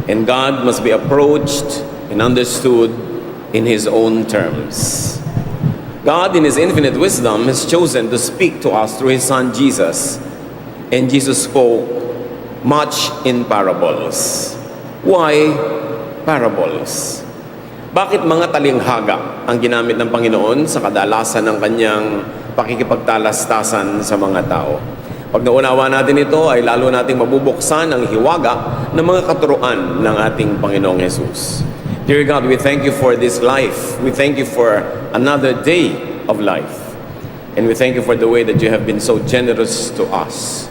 and God must be approached and understood in His own terms. God, in His infinite wisdom, has chosen to speak to us through His Son Jesus, and Jesus spoke much in parables. Why parables? Bakit mga talinghaga ang ginamit ng Panginoon sa kadalasan ng Kanyang pakikipagtalastasan sa mga tao? Pag naunawa natin ito, ay lalo nating mabubuksan ang hiwaga ng mga katuruan ng ating Panginoong Jesus. Dear God, we thank you for this life. We thank you for another day of life. And we thank you for the way that you have been so generous to us.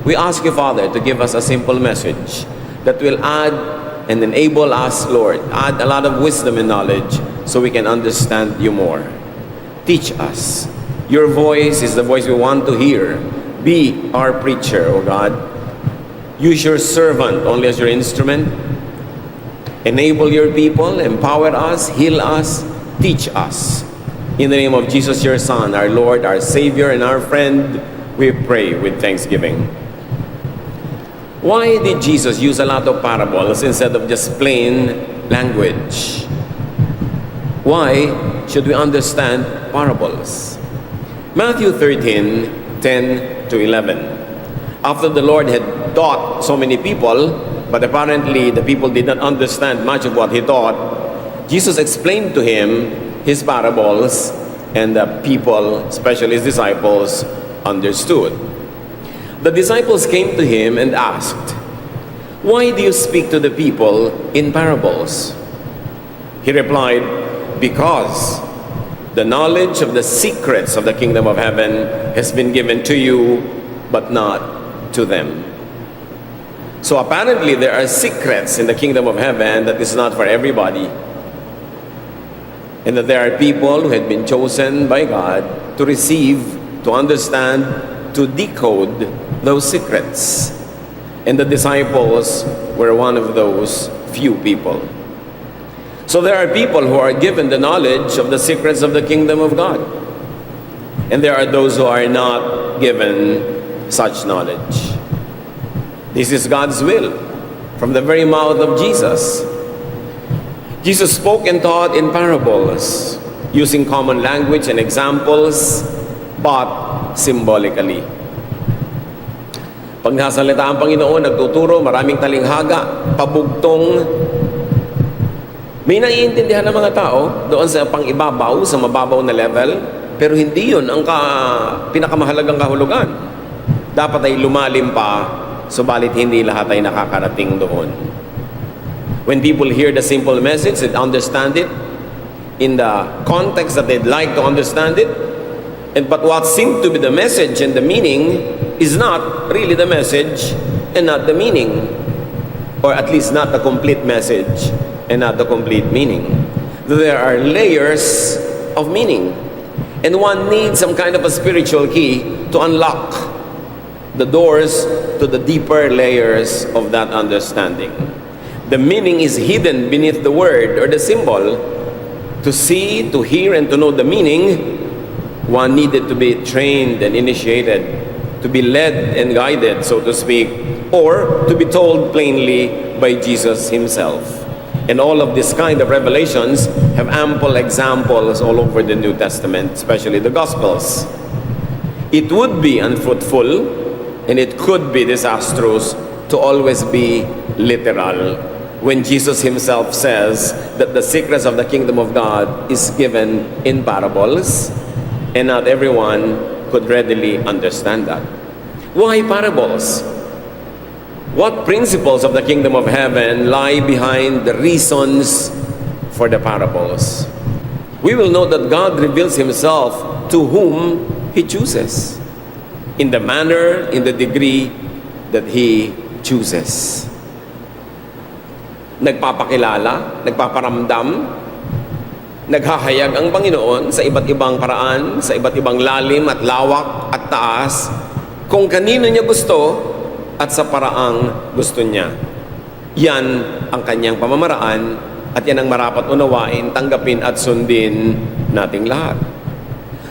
We ask you, Father, to give us a simple message that will add and enable us, Lord, add a lot of wisdom and knowledge so we can understand you more. Teach us. Your voice is the voice we want to hear. Be our preacher, O God. Use your servant only as your instrument. Enable your people, empower us, heal us, teach us. In the name of Jesus, your Son, our Lord, our Savior, and our friend, we pray with thanksgiving. Why did Jesus use a lot of parables instead of just plain language? Why should we understand parables? Matthew 13:10 to 11. After the Lord had taught so many people, but apparently the people did not understand much of what He taught, Jesus explained to him His parables, and the people, especially His disciples, understood. The disciples came to Him and asked, "Why do you speak to the people in parables?" He replied, "Because the knowledge of the secrets of the kingdom of heaven has been given to you, but not to them." So apparently there are secrets in the kingdom of heaven that is not for everybody. And that there are people who had been chosen by God to receive, to understand, to decode those secrets. And the disciples were one of those few people. So there are people who are given the knowledge of the secrets of the kingdom of God. And there are those who are not given such knowledge. This is God's will from the very mouth of Jesus. Jesus spoke and taught in parables, using common language and examples, but symbolically. Pag nasalita ang Panginoon, nagtuturo, maraming talinghaga, pabugtong. May naiintindihan ng mga tao doon sa pang-ibabaw, sa mababaw na level, pero hindi yun ang pinakamahalagang kahulugan. Dapat ay lumalim pa, subalit hindi lahat ay nakakarating doon. When people hear the simple message, they understand it in the context that they'd like to understand it, but what seemed to be the message and the meaning is not really the message and not the meaning, or at least not the complete message and not the complete meaning. There are layers of meaning, and one needs some kind of a spiritual key to unlock the doors to the deeper layers of that understanding. The meaning is hidden beneath the word or the symbol. To see, to hear, and to know the meaning, one needed to be trained and initiated, to be led and guided, so to speak, or to be told plainly by Jesus Himself. And all of this kind of revelations have ample examples all over the New Testament, especially the Gospels. It would be unfruitful and it could be disastrous to always be literal when Jesus Himself says that the secrets of the kingdom of God is given in parables, and not everyone could readily understand that. Why parables? What principles of the kingdom of heaven lie behind the reasons for the parables? We will know that God reveals Himself to whom He chooses, in the manner, in the degree that He chooses. Nagpapakilala, nagpaparamdam, naghahayag ang Panginoon sa iba't ibang paraan, sa iba't ibang lalim at lawak at taas, kung kanino niya gusto at sa paraang gusto niya. Yan ang kanyang pamamaraan at yan ang marapat unawain, tanggapin at sundin nating lahat.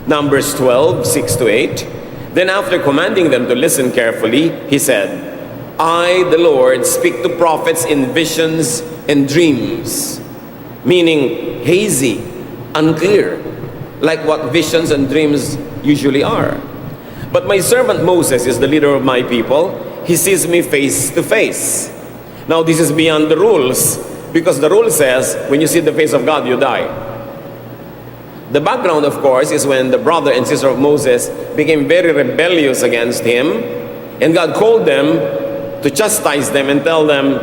Numbers 12:6-8. Then after commanding them to listen carefully, He said, I, the Lord, speak to prophets in visions and dreams, meaning hazy, unclear, like what visions and dreams usually are. But my servant Moses is the leader of my people. He sees me face to face. Now this is beyond the rules, because the rule says when you see the face of God, you die. The background, of course, is when the brother and sister of Moses became very rebellious against him, and God called them to chastise them and tell them,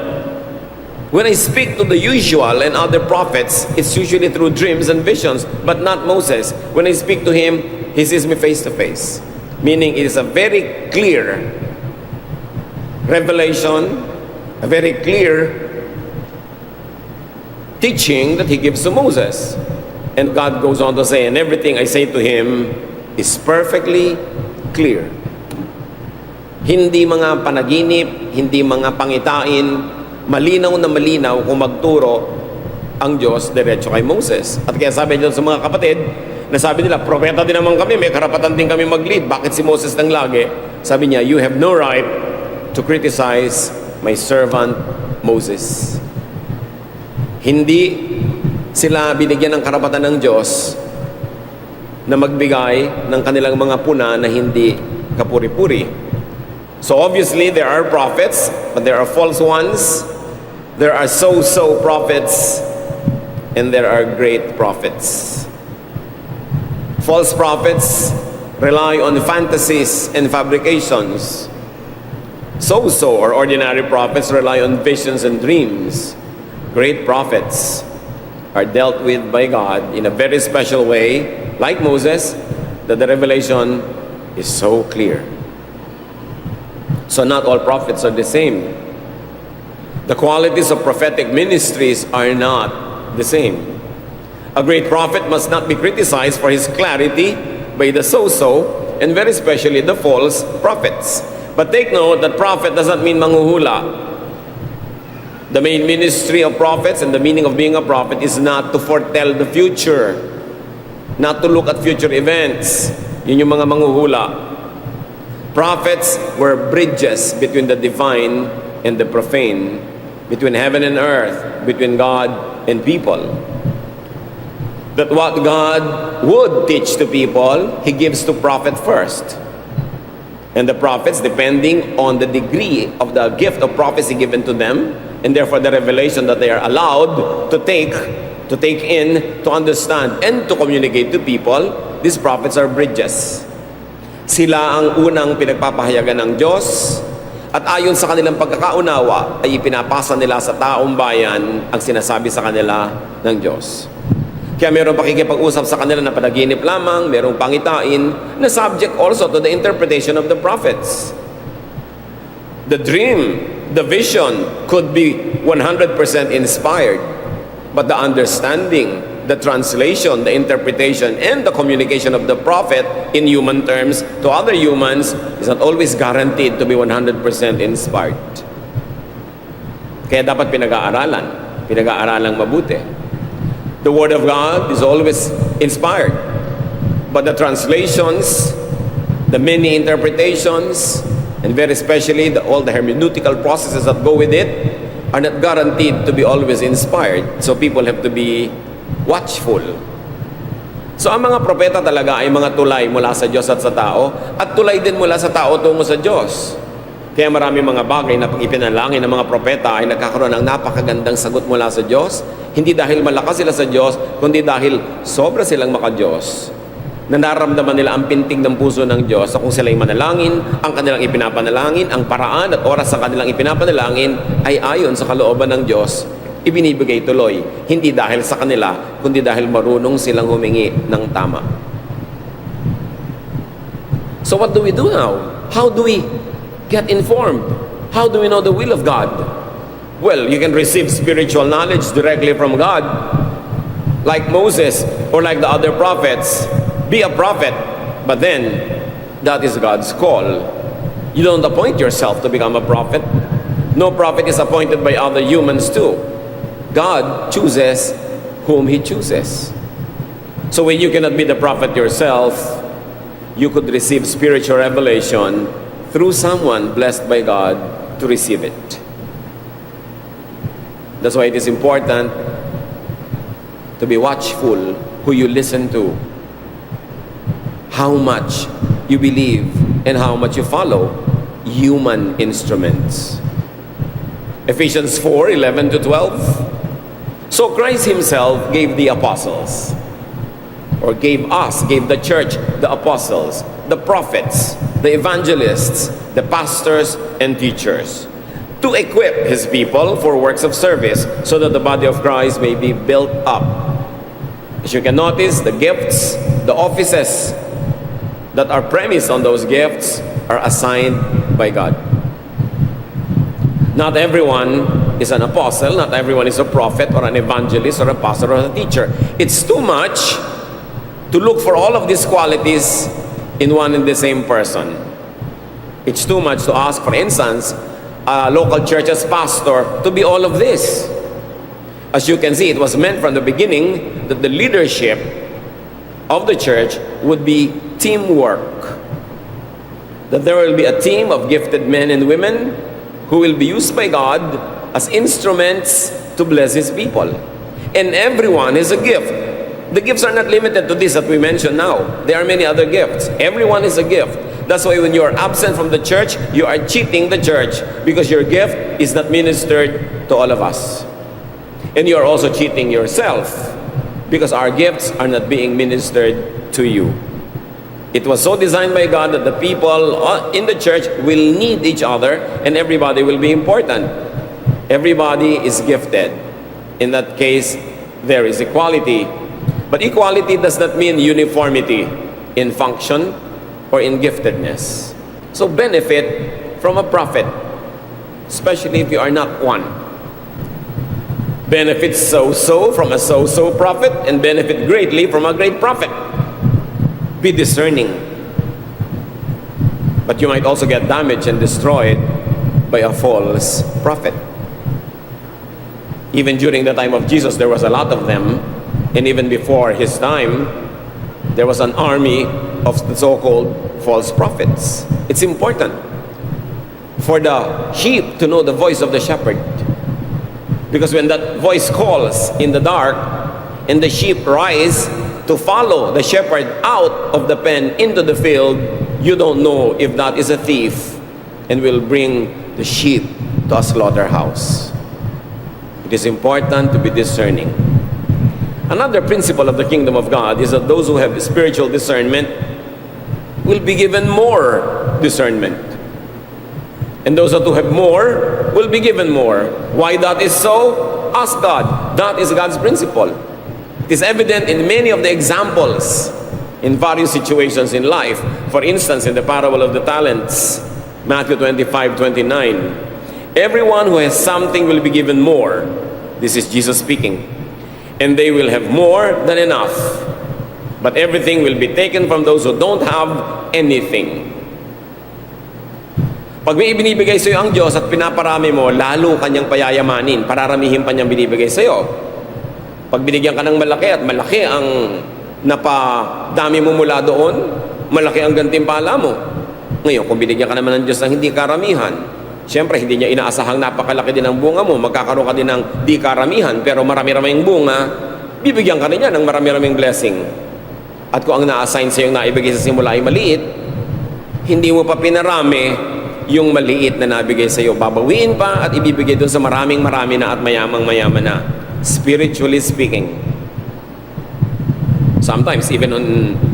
when I speak to the usual and other prophets, it's usually through dreams and visions, but not Moses. When I speak to him, he sees me face to face. Meaning it is a very clear revelation, a very clear teaching that he gives to Moses. And God goes on to say, and everything I say to him is perfectly clear. Hindi mga panaginip, hindi mga pangitain, malinaw na malinaw kung magturo ang Diyos diretso kay Moses. At kaya sabi niya sa mga kapatid, na sabi nila, propeta din naman kami, may karapatan din kami mag-lead. Bakit si Moses nang lagi? Sabi niya, you have no right to criticize my servant Moses. Hindi sila binigyan ng karapatan ng Diyos na magbigay ng kanilang mga puna na hindi kapuri-puri. So obviously, there are prophets, but there are false ones. There are so-so prophets, and there are great prophets. False prophets rely on fantasies and fabrications. So-so or ordinary prophets rely on visions and dreams. Great prophets are dealt with by God in a very special way, like Moses, that the revelation is so clear. So not all prophets are the same. The qualities of prophetic ministries are not the same. A great prophet must not be criticized for his clarity by the so-so, and very especially the false prophets. But take note that prophet doesn't mean manghuhula. The main ministry of prophets and the meaning of being a prophet is not to foretell the future, not to look at future events. Yun yung mga manghuhula. Prophets were bridges between the divine and the profane, between heaven and earth, between God and people. That what God would teach to people, He gives to prophet first. And the prophets, depending on the degree of the gift of prophecy given to them, and therefore the revelation that they are allowed to take in, to understand, and to communicate to people, these prophets are bridges. Sila ang unang pinagpapahayagan ng Diyos, at ayon sa kanilang pagkakaunawa, ay ipinapasa nila sa taong bayan ang sinasabi sa kanila ng Diyos. Kaya mayroong pakikipag-usap sa kanila na panaginip lamang, mayroong pangitain, na subject also to the interpretation of the prophets. The dream, the vision could be 100% inspired, but the understanding, the translation, the interpretation, and the communication of the prophet in human terms to other humans is not always guaranteed to be 100% inspired. Kaya dapat pinag-aaralang mabuti. The Word of God is always inspired, but the translations, the many interpretations, and very especially all the hermeneutical processes that go with it are not guaranteed to be always inspired. So people have to be watchful. So ang mga propeta talaga ay mga tulay mula sa Diyos at sa tao, at tulay din mula sa tao tungo sa Diyos. Kaya marami mga bagay na pag ipinalangin ng mga propeta ay nagkakaroon ng napakagandang sagot mula sa Diyos, hindi dahil malakas sila sa Diyos, kundi dahil sobra silang maka-Diyos. Na nararamdaman nila ang pintig ng puso ng Diyos. So kung sila'y manalangin, ang kanilang ipinapanalangin, ang paraan at oras sa kanilang ipinapanalangin ay ayon sa kalooban ng Diyos, ibinibigay tuloy. Hindi dahil sa kanila, kundi dahil marunong silang humingi ng tama. So what do we do now? How do we get informed? How do we know the will of God? Well, you can receive spiritual knowledge directly from God, like Moses or like the other prophets. Be a prophet, but then that is God's call. You don't appoint yourself to become a prophet. No prophet is appointed by other humans too. God chooses whom He chooses. So when you cannot be the prophet yourself, you could receive spiritual revelation through someone blessed by God to receive it. That's why it is important to be watchful who you listen to, how much you believe, and how much you follow human instruments. Ephesians 4:11-12. So Christ himself gave the apostles, or gave the church, the apostles, the prophets, the evangelists, the pastors and teachers, to equip his people for works of service, so that the body of Christ may be built up. As you can notice, the gifts, the offices that are premised on those gifts are assigned by God. Not everyone is an apostle, not everyone is a prophet or an evangelist or a pastor or a teacher. It's too much to look for all of these qualities in one and the same person. It's too much to ask, for instance, a local church's pastor to be all of this. As you can see, it was meant from the beginning that the leadership of the church would be teamwork. That there will be a team of gifted men and women who will be used by God as instruments to bless his people. And everyone is a gift. The gifts are not limited to this that we mentioned now. There are many other gifts. Everyone is a gift. That's why when you are absent from the church, you are cheating the church, because your gift is not ministered to all of us. And you are also cheating yourself, because our gifts are not being ministered to you. It was so designed by God that the people in the church will need each other, and everybody will be important. Everybody is gifted. In that case, there is equality. But equality does not mean uniformity in function or in giftedness. So benefit from a prophet, especially if you are not one. Benefit so-so from a so-so prophet, and benefit greatly from a great prophet. Be discerning. But you might also get damaged and destroyed by a false prophet. Even during the time of Jesus, there was a lot of them. And even before his time, there was an army of the so-called false prophets. It's important for the sheep to know the voice of the shepherd. Because when that voice calls in the dark, and the sheep rise to follow the shepherd out of the pen into the field, you don't know if that is a thief and will bring the sheep to a slaughterhouse. It is important to be discerning. Another principle of the kingdom of God is that those who have spiritual discernment will be given more discernment. And those who have more will be given more. Why that is so? Ask God. That is God's principle. It is evident in many of the examples in various situations in life. For instance, in the parable of the talents, Matthew 25:29. Everyone who has something will be given more. This is Jesus speaking. And they will have more than enough. But everything will be taken from those who don't have anything. Pag may ibinibigay sa iyo ang Diyos at pinaparami mo, lalo kanyang payayamanin, pararamihin pa niyang binibigay sa iyo. Pag binigyan ka ng malaki at malaki ang napadami mo mula doon, malaki ang gantimpala mo. Ngayon, kung binigyan ka naman ng Diyos ng hindi karamihan, siyempre hindi niya inaasahang napakalaki din ang bunga mo, magkakaroon ka din ng di karamihan, pero marami-raming bunga, bibigyan ka rin niya ng marami-raming blessing. At kung ang na-assign sa iyo naibigay sa simula ay maliit, hindi mo pa pinarami yung maliit na nabigay sa iyo, babawiin pa at ibibigay doon sa maraming-marami na at mayamang-mayaman na, spiritually speaking. Sometimes even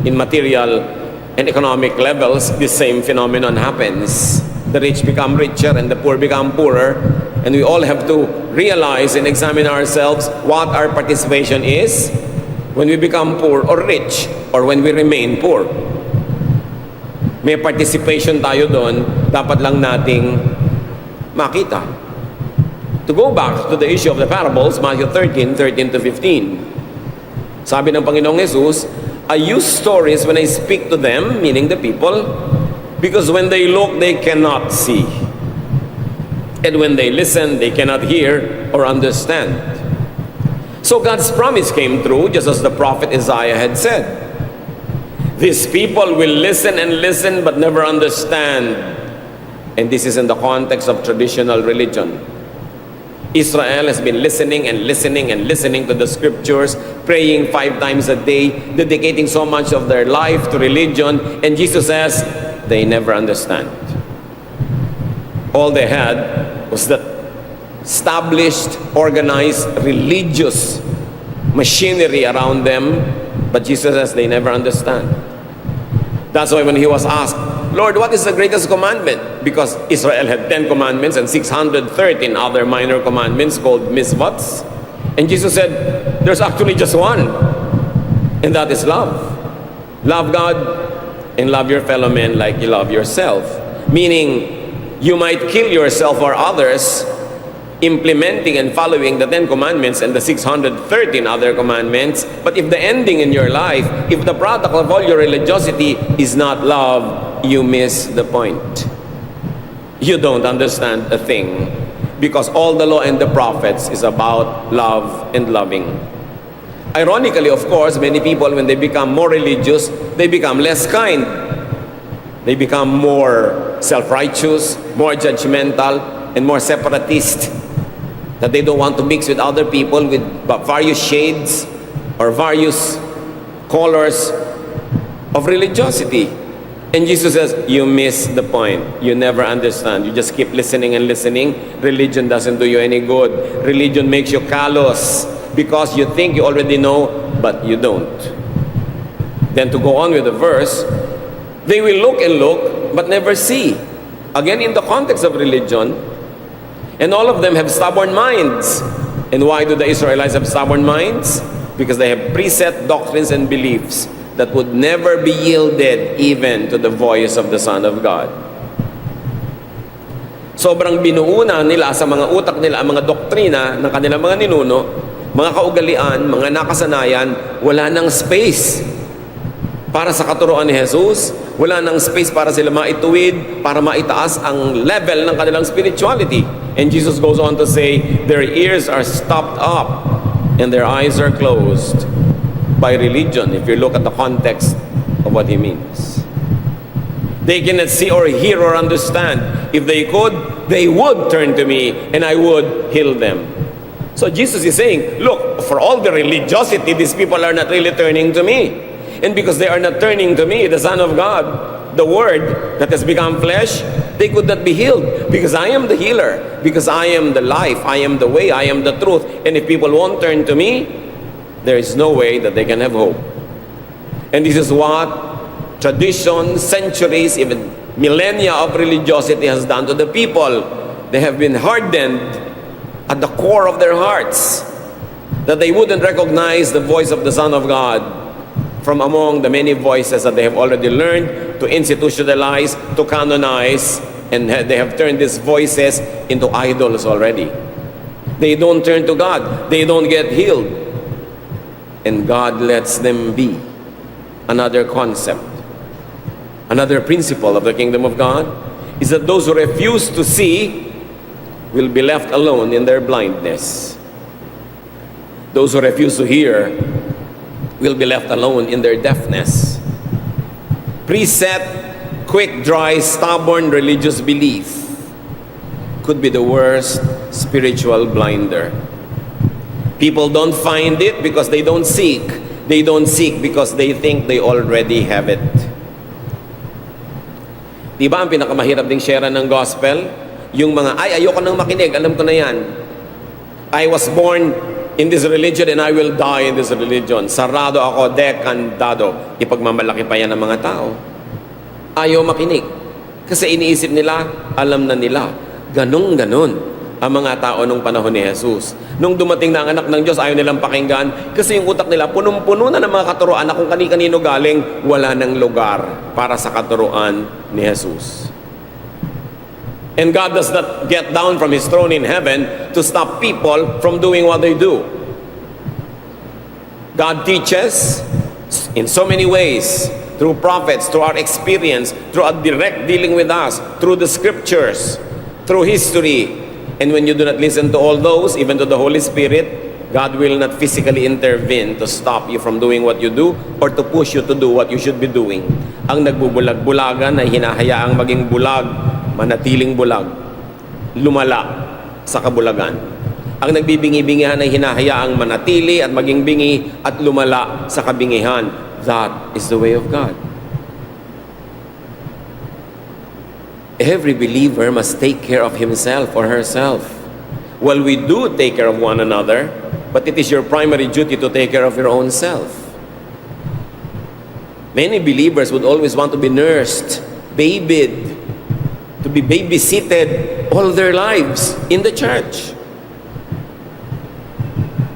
in material and economic levels, the same phenomenon happens. The rich become richer and the poor become poorer, and we all have to realize and examine ourselves what our participation is when we become poor or rich, or when we remain poor. May participation tayo doon, dapat lang nating makita. To go back to the issue of the parables, Matthew 13:13-15. Sabi ng Panginoong Jesus, I use stories when I speak to them, meaning the people, because when they look, they cannot see. And when they listen, they cannot hear or understand. So God's promise came true, just as the prophet Isaiah had said. These people will listen and listen but never understand. And this is in the context of traditional religion. Israel has been listening and listening and listening to the scriptures, praying 5 times a day, dedicating so much of their life to religion, and Jesus says, they never understand. All they had was that established, organized, religious machinery around them, but Jesus says they never understand. That's why when he was asked, Lord, what is the greatest commandment? Because Israel had 10 commandments and 613 other minor commandments called mitzvahs. And Jesus said, there's actually just one, and that is love. Love God and love your fellow men like you love yourself. Meaning, you might kill yourself or others implementing and following the 10 commandments and the 613 other commandments, but if the ending in your life, if the product of all your religiosity is not love, you miss the point. You don't understand a thing, because all the law and the prophets is about love and loving. Ironically, of course, many people, when they become more religious, they become less kind. They become more self-righteous, more judgmental, and more separatist. That they don't want to mix with other people with various shades or various colors of religiosity. And Jesus says, you miss the point. You never understand. You just keep listening and listening. Religion doesn't do you any good. Religion makes you callous because you think you already know, but you don't. Then to go on with the verse, they will look and look, but never see. Again, in the context of religion, and all of them have stubborn minds. And why do the Israelites have stubborn minds? Because they have preset doctrines and beliefs that would never be yielded even to the voice of the Son of God. Sobrang binuuna nila sa mga utak nila ang mga doktrina ng kanilang mga ninuno, mga kaugalian, mga nakasanayan, wala nang space para sa katuruan ni Jesus, wala nang space para sila maituwid, para maitaas ang level ng kanilang spirituality. And Jesus goes on to say, their ears are stopped up and their eyes are closed by religion, if you look at the context of what he means. They cannot see or hear or understand. If they could, they would turn to me and I would heal them. So Jesus is saying, look, for all the religiosity, these people are not really turning to me. And because they are not turning to me, the Son of God, the Word that has become flesh, they could not be healed. Because I am the healer. Because I am the life. I am the way. I am the truth. And if people won't turn to me, there is no way that they can have hope. And this is what tradition, centuries, even millennia of religiosity has done to the people. They have been hardened at the core of their hearts, that they wouldn't recognize the voice of the Son of God from among the many voices that they have already learned to institutionalize, to canonize, and they have turned these voices into idols already. They don't turn to God. They don't get healed. And God lets them be. Another concept, another principle of the kingdom of God is that those who refuse to see will be left alone in their blindness. Those who refuse to hear will be left alone in their deafness. Preset, quick, dry, stubborn religious belief could be the worst spiritual blinder. People don't find it because they don't seek. They don't seek because they think they already have it. Diba ang pinakamahirap ding share ng gospel? Yung mga, ayoko nang makinig, alam ko na yan. I was born in this religion and I will die in this religion. Sarado ako, dekantado. Ipagmamalaki pa yan ng mga tao. Ayaw makinig. Kasi iniisip nila, alam na nila. Ganun ang mga tao nung panahon ni Jesus. Nung dumating na ang anak ng Diyos, ayaw nilang pakinggan kasi yung utak nila punong-puno na ng mga katuruan na kung kani-kanino galing, wala ng lugar para sa katuruan ni Jesus. And God does not get down from His throne in heaven to stop people from doing what they do. God teaches in so many ways, through prophets, through our experience, through a direct dealing with us, through the scriptures, through history. And when you do not listen to all those, even to the Holy Spirit, God will not physically intervene to stop you from doing what you do or to push you to do what you should be doing. Ang nagbubulag-bulagan ay hinahayaang maging bulag manatiling bulag, lumala sa kabulagan. Ang nagbibingi-bingihan ay hinahayaang manatili at maging bingi at lumala sa kabingihan. That is the way of God. Every believer must take care of himself or herself. Well, we do take care of one another, but it is your primary duty to take care of your own self. Many believers would always want to be nursed, babied, to be babysitted all their lives in the church.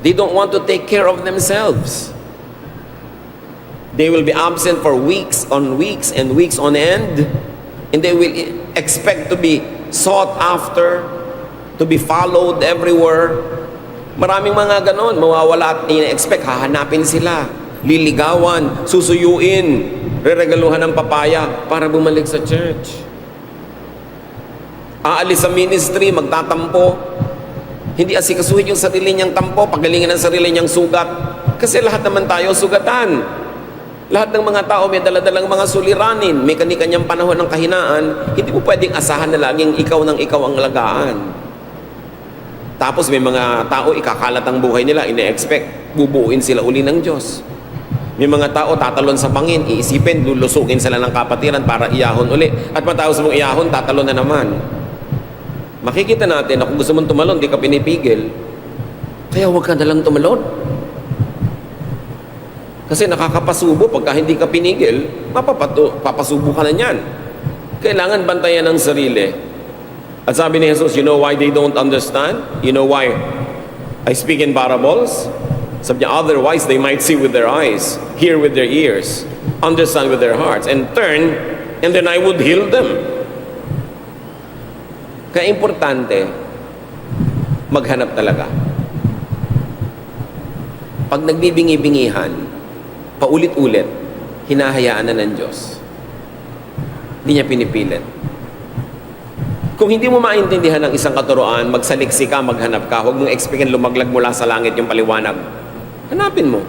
They don't want to take care of themselves. They will be absent for weeks on weeks and weeks on end, and they will expect to be sought after, to be followed everywhere. Maraming mga ganon, mawawala at ina-expect, hahanapin sila, liligawan, susuyuin, reregaluhan ng papaya para bumalik sa church. Aalis sa ministry, magtatampo, hindi asikasuhin yung sarili niyang tampo, pagalingan ng sarili niyang sugat. Kasi lahat naman tayo sugatan. Lahat ng mga tao may daladalang mga suliranin, may kani-kanyang panahon ng kahinaan. Hindi mo pwedeng asahan na laging ikaw ang alagaan. Tapos may mga tao ikakalat ang buhay nila, ine-expect, bubuuin sila uli ng Diyos. May mga tao tatalon sa bangin, iisipin, lulusugin sila ng kapatiran para iyahon uli. At matapos mong iyahon, tatalon na naman. Makikita natin na kung gusto mong tumalon, di ka pinipigil. Kaya huwag ka nalang tumalon. Kasi nakakapasubo pagka hindi ka pinigil, papasubo ka na niyan. Kailangan bantayan ang sarili. At sabi ni Jesus, you know why they don't understand? You know why I speak in parables? Sabi niya, otherwise they might see with their eyes, hear with their ears, understand with their hearts, and turn, and then I would heal them. Kaya importante, maghanap talaga. Pag nagbibingi-bingihan, paulit-ulit, hinahayaan na ng Diyos. Hindi niya pinipilit. Kung hindi mo maintindihan ang isang katuroan, magsaliksi ka, maghanap ka, huwag mong expectin lumaglag mula sa langit yung paliwanag. Hanapin mo.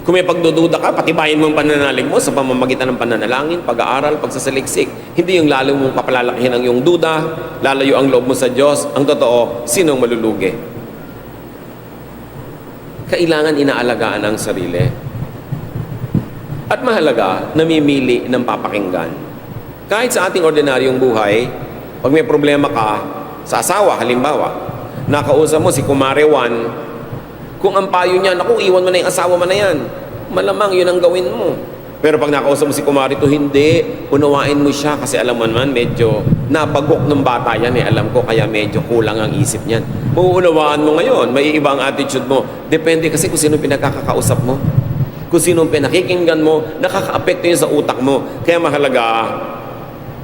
Kung may pagdududa ka, patibayin mo ang pananalig mo sa pamamagitan ng pananalangin, pag-aaral, pagsasaliksik. Hindi yung lalo mong papalalakihin ang iyong duda, lalayo ang loob mo sa Diyos. Ang totoo, sinong malulugi? Kailangan inaalagaan ang sarili. At mahalaga, namimili ng papakinggan. Kahit sa ating ordinaryong buhay, pag may problema ka sa asawa, halimbawa, nakausap mo si Kumare Juan, kung ang payo niya, naku, iwan mo na yung asawa mo na yan. Malamang yun ang gawin mo. Pero pag nakausap mo si Kumari to, hindi. Unawain mo siya kasi alam mo naman, medyo napagok ng bata yan eh. Alam ko, kaya medyo kulang ang isip niyan. Mauunawaan mo ngayon, may iba ang attitude mo. Depende kasi kung sino pinagkakausap mo. Kung sino pinakikinggan mo, nakaka-apekto yun sa utak mo. Kaya mahalaga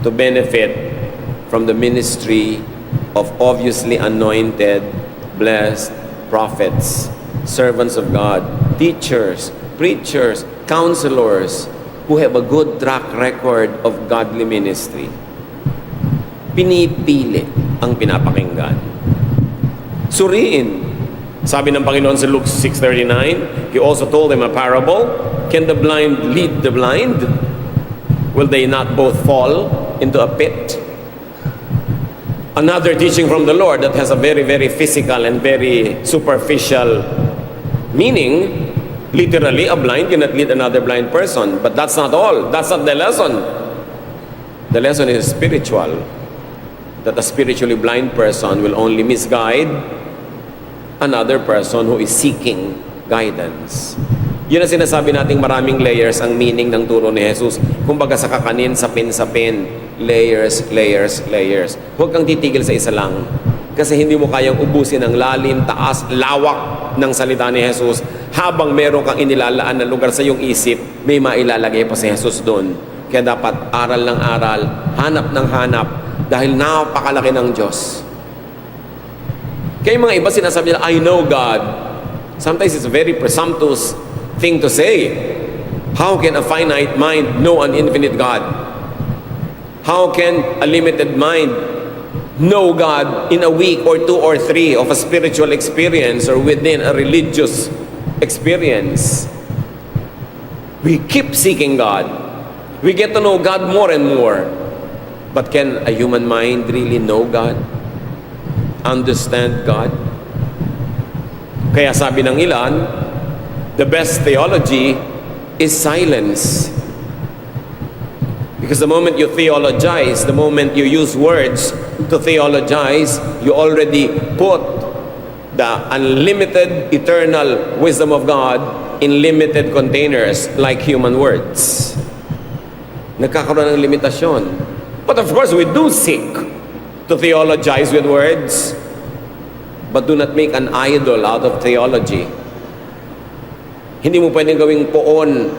to benefit from the ministry of obviously anointed, blessed prophets, servants of God, teachers, preachers, counselors who have a good track record of godly ministry. Pinipili ang pinapakinggan. Suriin. Sabi ng Panginoon sa Luke 6:39, He also told them a parable. Can the blind lead the blind? Will they not both fall into a pit? Another teaching from the Lord that has a very, very physical and very superficial meaning. Literally, a blind cannot lead another blind person. But that's not all. That's not the lesson. The lesson is spiritual. That a spiritually blind person will only misguide another person who is seeking guidance. Yun ang sinasabi nating maraming layers ang meaning ng turo ni Jesus. Kumbaga sa kakanin, sapin, layers, layers, layers. Huwag kang titigil sa isa lang. Kasi hindi mo kayang ubusin ang lalim, taas, lawak ng salita ni Jesus. Habang meron kang inilalaan na lugar sa iyong isip, may mailalagay pa si Jesus doon. Kaya dapat aral ng aral, hanap ng hanap, dahil napakalaki ng Diyos. Kaya yung mga iba sinasabi nila, I know God. Sometimes it's a very presumptuous thing to say. How can a finite mind know an infinite God? How can a limited mind know God in a week or 2 or 3 of a spiritual experience or within a religious experience? We keep seeking God. We get to know God more and more. But can a human mind really know God? Understand God? Kaya sabi ng ilan, the best theology is silence. Because the moment you theologize, the moment you use words to theologize, you already put the unlimited eternal wisdom of God in limited containers like human words. Nagkakaroon ng limitasyon. But of course, we do seek to theologize with words, but do not make an idol out of theology. Hindi mo pwedeng gawing poon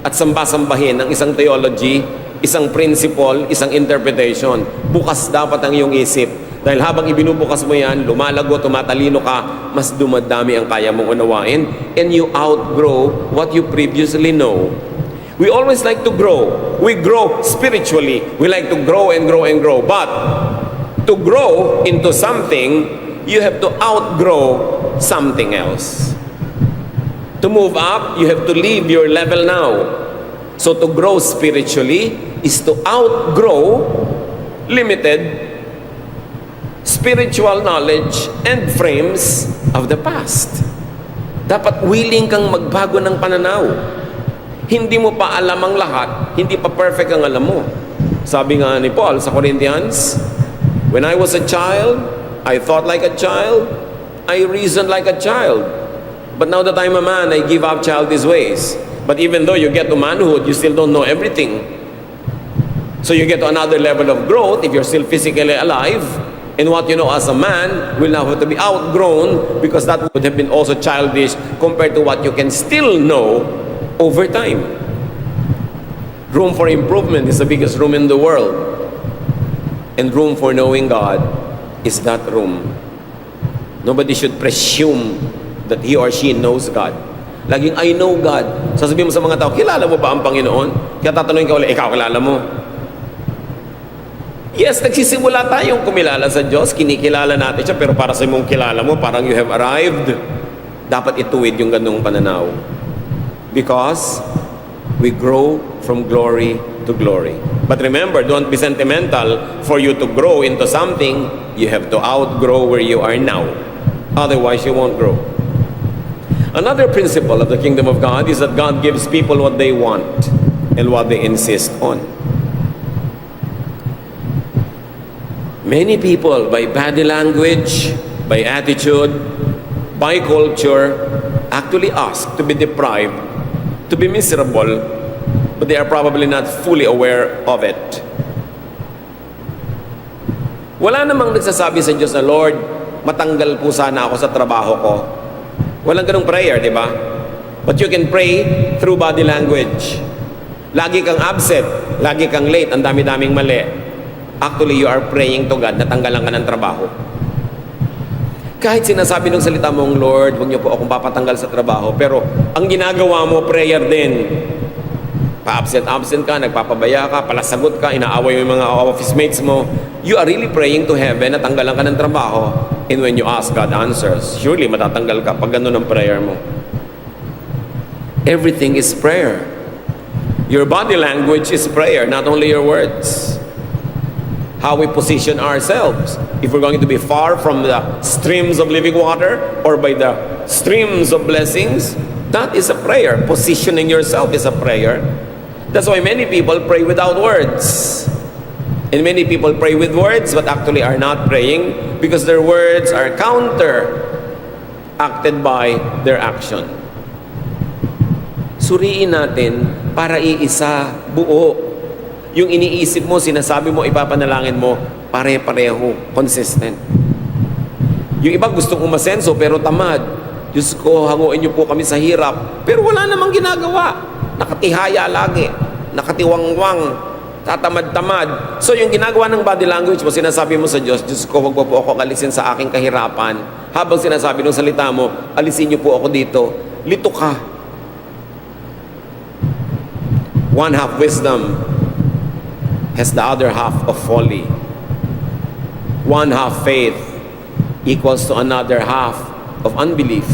at samba-sambahin ng isang theology, isang principle, isang interpretation. Bukas dapat ang iyong isip. Dahil habang ibinubukas mo yan, lumalago, tumatalino ka, mas dumadami ang kaya mong unawain, and you outgrow what you previously know. We always like to grow. We grow spiritually. We like to grow and grow and grow. But to grow into something, you have to outgrow something else. To move up, you have to leave your level now. So to grow spiritually is to outgrow limited spiritual knowledge and frames of the past. Dapat willing kang magbago ng pananaw. Hindi mo pa alam ang lahat, hindi pa perfect ang alam mo. Sabi nga ni Paul sa Corinthians, when I was a child, I thought like a child, I reasoned like a child. But now that I'm a man, I give up childish ways. But even though you get to manhood, you still don't know everything. So you get to another level of growth if you're still physically alive. And what you know as a man will now have to be outgrown, because that would have been also childish compared to what you can still know over time. Room for improvement is the biggest room in the world. And room for knowing God is that room. Nobody should presume that he or she knows God. Laging, I know God. Sasabihin mo sa mga tao, kilala mo ba ang Panginoon? Kaya tatanungin ka ulit, ikaw kilala mo? Yes, nagsisimula tayong kumilala sa Diyos, kinikilala natin siya, pero para sa mong kilala mo, parang you have arrived. Dapat ituwid yung ganung pananaw. Because we grow from glory to glory. But remember, don't be sentimental. For you to grow into something, you have to outgrow where you are now. Otherwise, you won't grow. Another principle of the kingdom of God is that God gives people what they want and what they insist on. Many people, by body language, by attitude, by culture, actually ask to be deprived, to be miserable, but they are probably not fully aware of it. Wala namang nagsasabi sa Diyos na, Lord, matanggal po sana ako sa trabaho ko. Walang ganong prayer, di ba? But you can pray through body language. Lagi kang absent, lagi kang late, ang dami-daming mali. Actually, you are praying to God na tanggalan ka ng trabaho. Kahit sinasabi ng salita mong, Lord, huwag niyo po akong papatanggal sa trabaho, pero ang ginagawa mo, prayer din. Pa-absent ka, nagpapabaya ka, palasagot ka, inaaway mo yung mga office mates mo. You are really praying to heaven na tanggalan ka ng trabaho. And when you ask, God answers. Surely, matatanggal ka pag ganun ang prayer mo. Everything is prayer. Your body language is prayer, not only your words. How we position ourselves. If we're going to be far from the streams of living water or by the streams of blessings, that is a prayer. Positioning yourself is a prayer. That's why many people pray without words. And many people pray with words but actually are not praying because their words are acted by their action. Suriin natin para iisa, buo. Yung iniisip mo, sinasabi mo, ipapanalangin mo, pare-pareho, consistent. Yung iba gustong umasenso pero tamad. Diyos ko, hanguin niyo po kami sa hirap. Pero wala namang ginagawa. Nakatihaya lagi. Nakatiwangwang. Tatamad-tamad. So yung ginagawa ng body language mo, sinasabi mo sa Diyos, Diyos ko, wag mo po ako alisin sa aking kahirapan. Habang sinasabi ng salita mo, alisin niyo po ako dito. Lito ka. One half wisdom has the other half of folly. One half faith equals to another half of unbelief.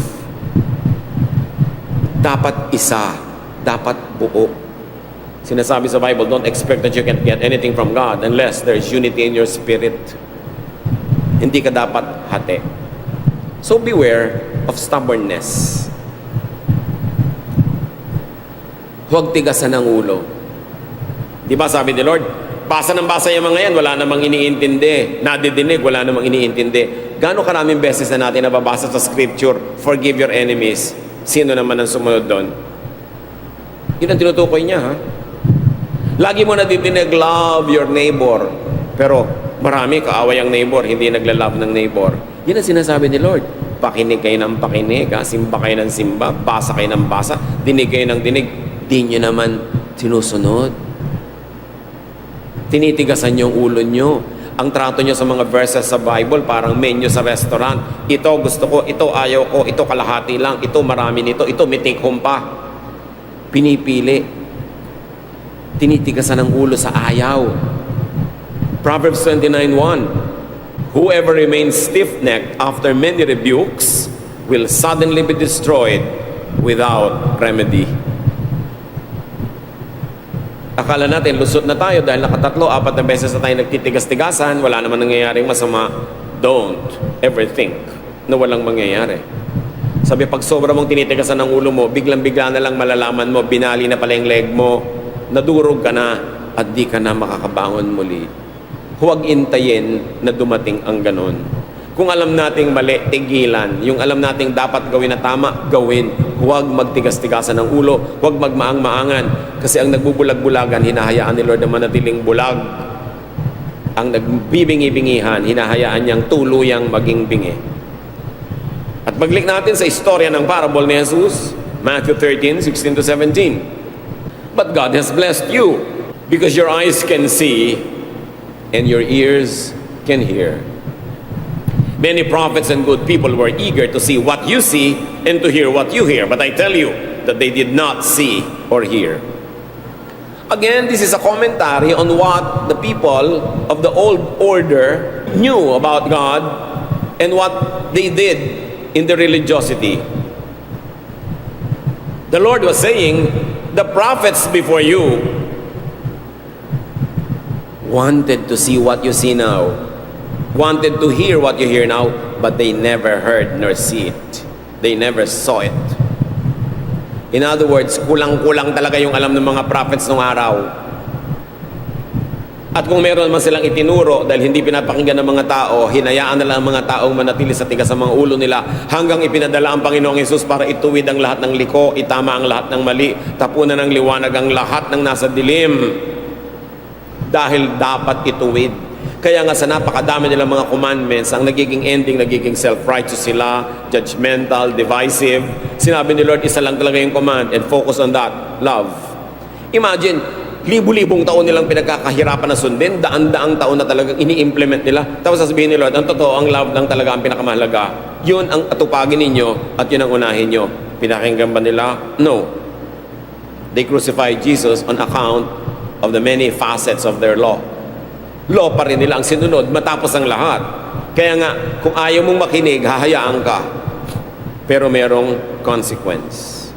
Dapat isa, dapat buo. Sinasabi sa Bible, don't expect that you can get anything from God unless there's unity in your spirit. Hindi ka dapat hati. So beware of stubbornness. Huwag tigasan ng ulo. Di ba sabi ni Lord, basa ng basa yung mga yan, wala namang iniintindi. Nadidinig, wala namang iniintindi. Gaano karaming beses na natin nababasa sa scripture, forgive your enemies. Sino naman ang sumunod doon? Yun ang tinutukoy niya, ha? Lagi mo nadidinig, love your neighbor. Pero marami kaaway ang neighbor, hindi nagla-love ng neighbor. Yun ang sinasabi ni Lord. Pakinig kayo ng pakinig, ha? Simba kayo ng simba, basa kayo ng basa, dinig kayo ng dinig. Di nyo naman sinusunod. Tinitigasan yung ulo nyo. Ang trato nyo sa mga verses sa Bible, parang menu sa restaurant. Ito gusto ko, ito ayaw ko, ito kalahati lang, ito marami nito, ito may take home pa. Pinipili. Tinitigasan ng ulo sa ayaw. Proverbs 29:1. Whoever remains stiff-necked after many rebukes will suddenly be destroyed without remedy. Akala natin, lusot na tayo dahil nakatatlo, 4 na beses na tayo nagtitigas-tigasan, wala naman nangyayaring masama. Don't ever think na walang mangyayari. Sabi, pag sobra mong tinitigasan ng ulo mo, biglang-bigla na lang malalaman mo, binali na pala yung leg mo, nadurog ka na, at di ka na makakabangon muli. Huwag intayin na dumating ang ganon. Kung alam nating mali, tigilan. Yung alam nating dapat gawin na tama, gawin. Huwag magtigas-tigasan ng ulo, huwag magmaang-maangan. Kasi ang nagbubulag-bulagan, hinahayaan ni Lord na manatiling bulag. Ang nagbibingi-bingihan, hinahayaan niyang tuluyang maging bingi. At pag-click natin sa istorya ng parable ni Jesus, Matthew 13:16-17. But God has blessed you, because your eyes can see, and your ears can hear. Many prophets and good people were eager to see what you see and to hear what you hear. But I tell you that they did not see or hear. Again, this is a commentary on what the people of the old order knew about God and what they did in the religiosity. The Lord was saying, the prophets before you wanted to see what you see now, wanted to hear what you hear now, but they never heard nor see it. They never saw it. In other words, kulang-kulang talaga yung alam ng mga prophets nung araw. At kung meron man silang itinuro dahil hindi pinapakinggan ng mga tao, hinayaan na lang ang mga taong manatili sa tigas sa mga ulo nila hanggang ipinadala ang Panginoong Hesus para ituwid ang lahat ng liko, itama ang lahat ng mali, tapunan ng liwanag ang lahat ng nasa dilim. Dahil dapat ituwid. Kaya nga sa napakadami nilang mga commandments, ang nagiging ending, nagiging self-righteous sila, judgmental, divisive. Sinabi ni Lord, isa lang talaga yung command and focus on that, love. Imagine, libu-libong taon nilang pinagkakahirapan na sundin, daan-daang taon na talagang ini-implement nila. Tapos sasabihin ni Lord, ang totoo, ang love lang talaga ang pinakamahalaga. Yun ang atupagin ninyo at yun ang unahin nyo. Pinakinggan ba nila? No. They crucified Jesus on account of the many facets of their law. Law pa rin nila ang sinunod matapos ang lahat. Kaya nga, kung ayaw mong makinig, hahayaan ka. Pero merong consequence.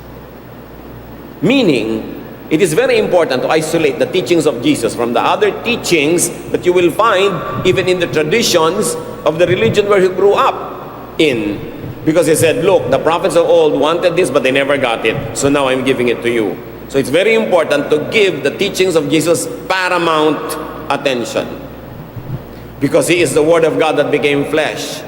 Meaning, it is very important to isolate the teachings of Jesus from the other teachings that you will find even in the traditions of the religion where he grew up in. Because he said, look, the prophets of old wanted this but they never got it. So now I'm giving it to you. So it's very important to give the teachings of Jesus paramount attention. Because he is the Word of God that became flesh.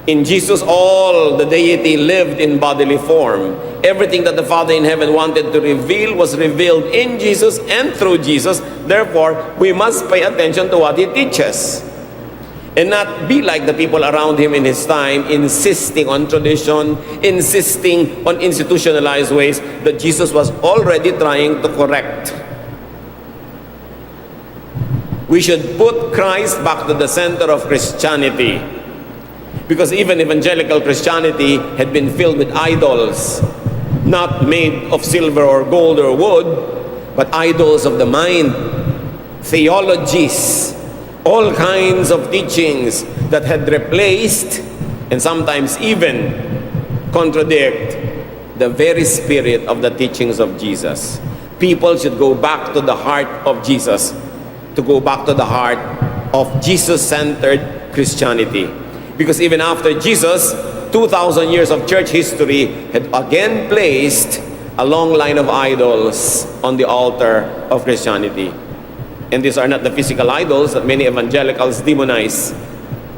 In Jesus, all the deity lived in bodily form. Everything that the Father in heaven wanted to reveal was revealed in Jesus and through Jesus. Therefore, we must pay attention to what he teaches. And not be like the people around him in his time, insisting on tradition, insisting on institutionalized ways that Jesus was already trying to correct. We should put Christ back to the center of Christianity. Because even evangelical Christianity had been filled with idols, not made of silver or gold or wood, but idols of the mind, theologies, all kinds of teachings that had replaced and sometimes even contradict the very spirit of the teachings of Jesus. people should go back to the heart of Jesus, to go back to the heart of Jesus-centered Christianity. Because even after Jesus, 2,000 years of church history had again placed a long line of idols on the altar of Christianity. And these are not the physical idols that many evangelicals demonize.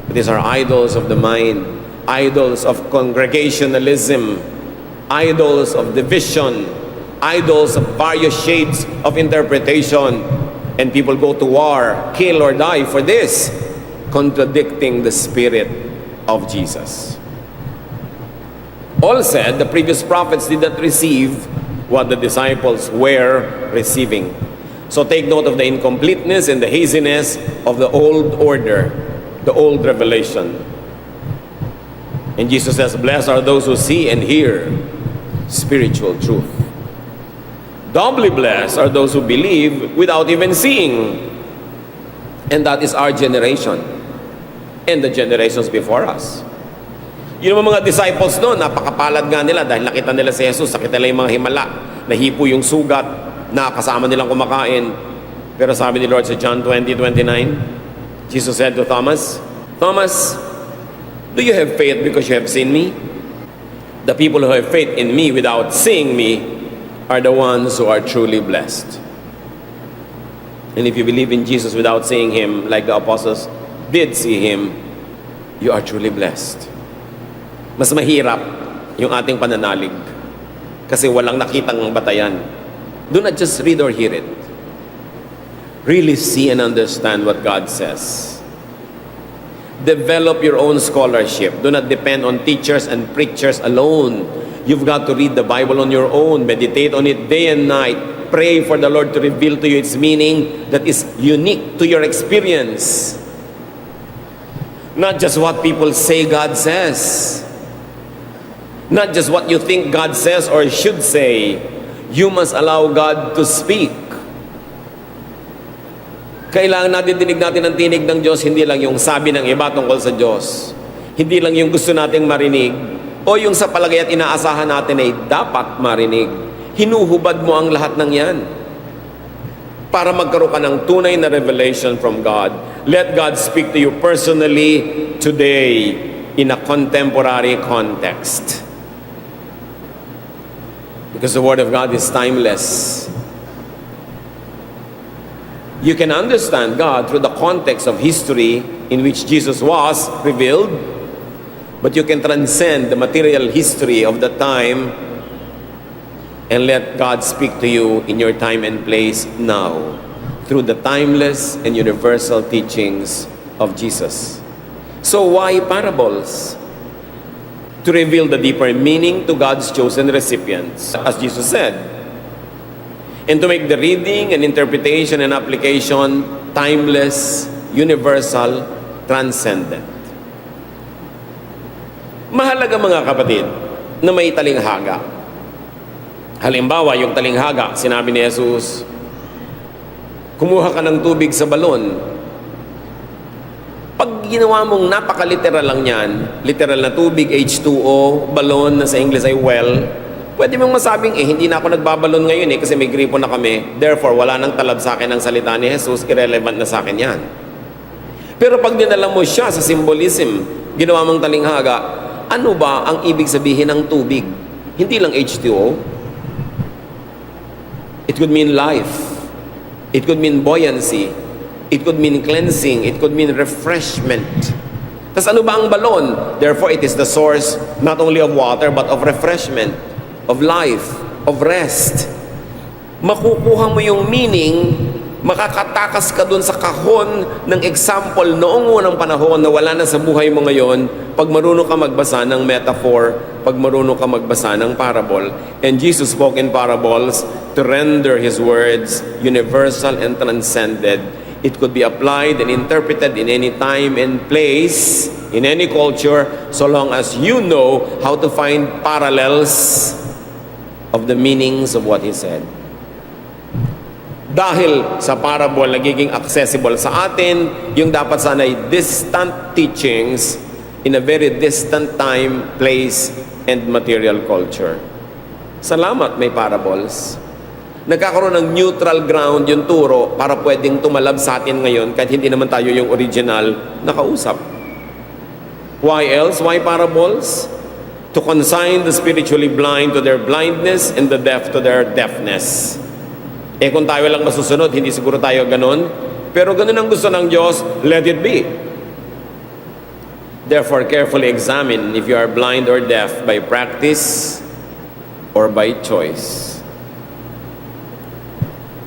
But these are idols of the mind, idols of congregationalism, idols of division, idols of various shades of interpretation. And people go to war, kill or die for this, contradicting the spirit of Jesus. Paul said the previous prophets did not receive what the disciples were receiving. So take note of the incompleteness and the haziness of the old order, the old revelation. And Jesus says, blessed are those who see and hear spiritual truth. Doubly blessed are those who believe without even seeing. And that is our generation and the generations before us. Yung mga disciples noon, napakapalad nga nila dahil nakita nila si Jesus, nakita nila yung mga himala, nahipo yung sugat, nakasama nilang kumakain. Pero sabi ni Lord sa John 20:29, Jesus said to Thomas, Thomas, do you have faith because you have seen me? The people who have faith in me without seeing me are the ones who are truly blessed. And if you believe in Jesus without seeing Him, like the apostles did see Him, you are truly blessed. Mas mahirap yung ating pananalig kasi walang nakitang batayan. Do not just read or hear it. Really see and understand what God says. Develop your own scholarship. Do not depend on teachers and preachers alone. You've got to read the Bible on your own. Meditate on it day and night. Pray for the Lord to reveal to you its meaning that is unique to your experience. Not just what people say God says. Not just what you think God says or should say. You must allow God to speak. Kailangan natin dinig natin ang tinig ng Diyos, hindi lang yung sabi ng iba tungkol sa Diyos. Hindi lang yung gusto nating marinig o yung sa palagay at inaasahan natin ay dapat marinig. Hinuhubad mo ang lahat ng yan para magkaroon ka ng tunay na revelation from God. Let God speak to you personally today in a contemporary context. Because the Word of God is timeless. You can understand God through the context of history in which Jesus was revealed, but you can transcend the material history of the time and let God speak to you in your time and place now through the timeless and universal teachings of Jesus. So why parables? To reveal the deeper meaning to God's chosen recipients, as Jesus said, and to make the reading and interpretation and application timeless, universal, transcendent. Mahalaga mga kapatid na may talinghaga. Halimbawa, yung talinghaga, sinabi ni Jesus, kumuha ka ng tubig sa balon. Pag ginawa mong napakaliteral lang yan, literal na tubig, H2O, balon na sa English ay well, pwede mong masabing, hindi na ako nagbabalon ngayon kasi may gripo na kami, therefore wala nang talab sa akin ang salita ni Jesus, irrelevant na sa akin yan. Pero pag dinala mo siya sa symbolism, ginawa mong talinghaga, ano ba ang ibig sabihin ng tubig? Hindi lang H2O. It could mean life. It could mean buoyancy. It could mean cleansing. It could mean refreshment. Tas ano ba ang balon? Therefore, it is the source not only of water but of refreshment, of life, of rest. Makukuha mo yung meaning, makakatakas ka dun sa kahon ng example noong unang panahon na wala na sa buhay mo ngayon pag marunong ka magbasa ng metaphor, pag marunong ka magbasa ng parable. And Jesus spoke in parables to render His words universal and transcended. It could be applied and interpreted in any time and place, in any culture, so long as you know how to find parallels of the meanings of what He said. Dahil sa parable nagiging accessible sa atin, yung dapat sana'y distant teachings in a very distant time, place, and material culture. Salamat may parables. Nagkakaroon ng neutral ground yung turo para pwedeng tumalab sa atin ngayon kahit hindi naman tayo yung original na kausap. Why else? Why parables? To consign the spiritually blind to their blindness and the deaf to their deafness. Kung tayo lang masusunod, hindi siguro tayo ganun. Pero ganun ang gusto ng Diyos, let it be. Therefore, carefully examine if you are blind or deaf by practice or by choice.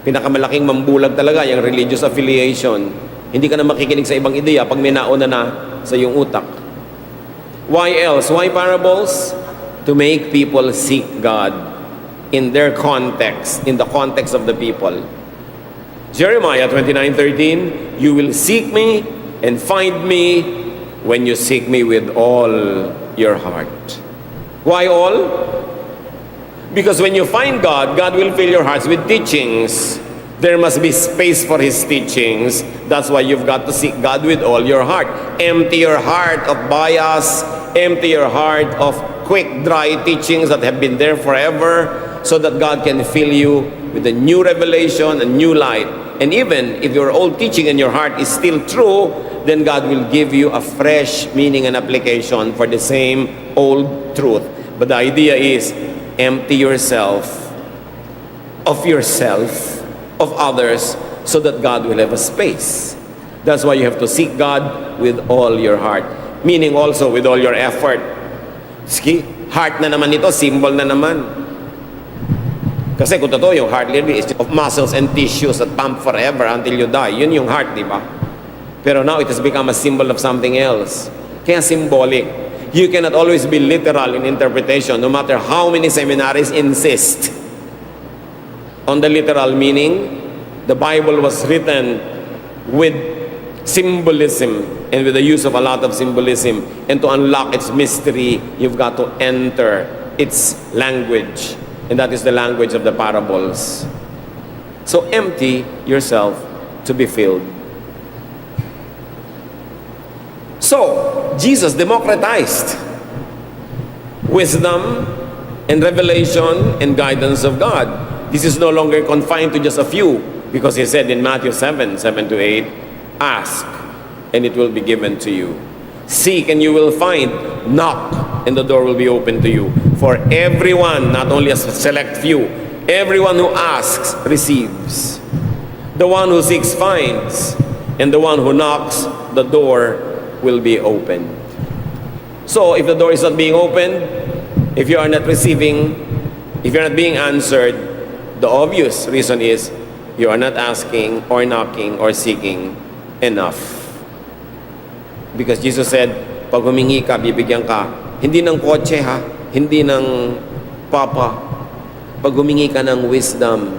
Pinakamalaking mambulag talaga yung religious affiliation. Hindi ka na makikinig sa ibang ideya pag may nauna na sa iyong utak. Why else? Why parables? To make people seek God in their context, in the context of the people. Jeremiah 29:13, you will seek me and find me when you seek me with all your heart. Why all? Because when you find God, God will fill your hearts with teachings. There must be space for His teachings. That's why you've got to seek God with all your heart. Empty your heart of bias. Empty your heart of quick, dry teachings that have been there forever, so that God can fill you with a new revelation, a new light. And even if your old teaching in your heart is still true, then God will give you a fresh meaning and application for the same old truth. But the idea is, empty yourself, of others, so that God will have a space. That's why you have to seek God with all your heart. Meaning also with all your effort. Ski, heart na naman ito, symbol na naman. Kasi kung totoo, yung heart literally is of muscles and tissues that pump forever until you die. Yun yung heart, di ba? Pero now it has become a symbol of something else. Kaya symbolic. You cannot always be literal in interpretation, no matter how many seminaries insist on the literal meaning. The Bible was written with symbolism and with the use of a lot of symbolism. And to unlock its mystery, you've got to enter its language. And that is the language of the parables. So empty yourself to be filled. So, Jesus democratized wisdom and revelation and guidance of God. This is no longer confined to just a few, because He said in Matthew 7:7-8, ask, and it will be given to you. Seek, and you will find. Knock, and the door will be open to you. For everyone, not only a select few, everyone who asks receives. The one who seeks finds, and the one who knocks, the door will be opened. So, if the door is not being opened, if you are not receiving, if you're not being answered, the obvious reason is you are not asking or knocking or seeking enough. Because Jesus said, pag humingi ka, bibigyan ka. Hindi ng kotse ha, hindi ng papa. Pag humingi ka ng wisdom,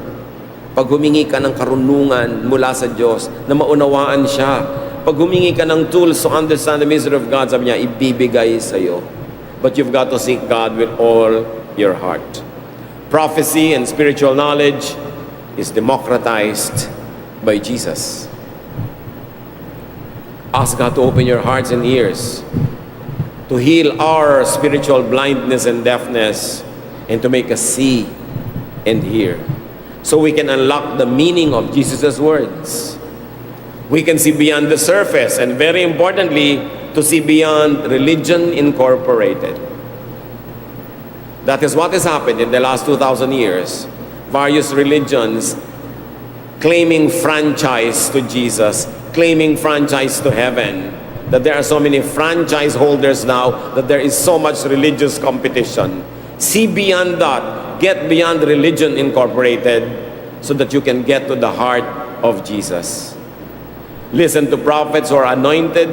pag humingi ka ng karunungan mula sa Diyos, na maunawaan siya, pag humingi ka ng tools to understand the mystery of God, sabi niya, ibibigay sa'yo. But you've got to seek God with all your heart. Prophecy and spiritual knowledge is democratized by Jesus. Ask God to open your hearts and ears, to heal our spiritual blindness and deafness, and to make us see and hear, so we can unlock the meaning of Jesus' words. We can see beyond the surface, and very importantly, to see beyond religion incorporated. That is what has happened in the last 2,000 years. Various religions claiming franchise to Jesus, claiming franchise to heaven. That there are so many franchise holders now, that there is so much religious competition. See beyond that. Get beyond religion incorporated, so that you can get to the heart of Jesus. Listen to prophets who are anointed.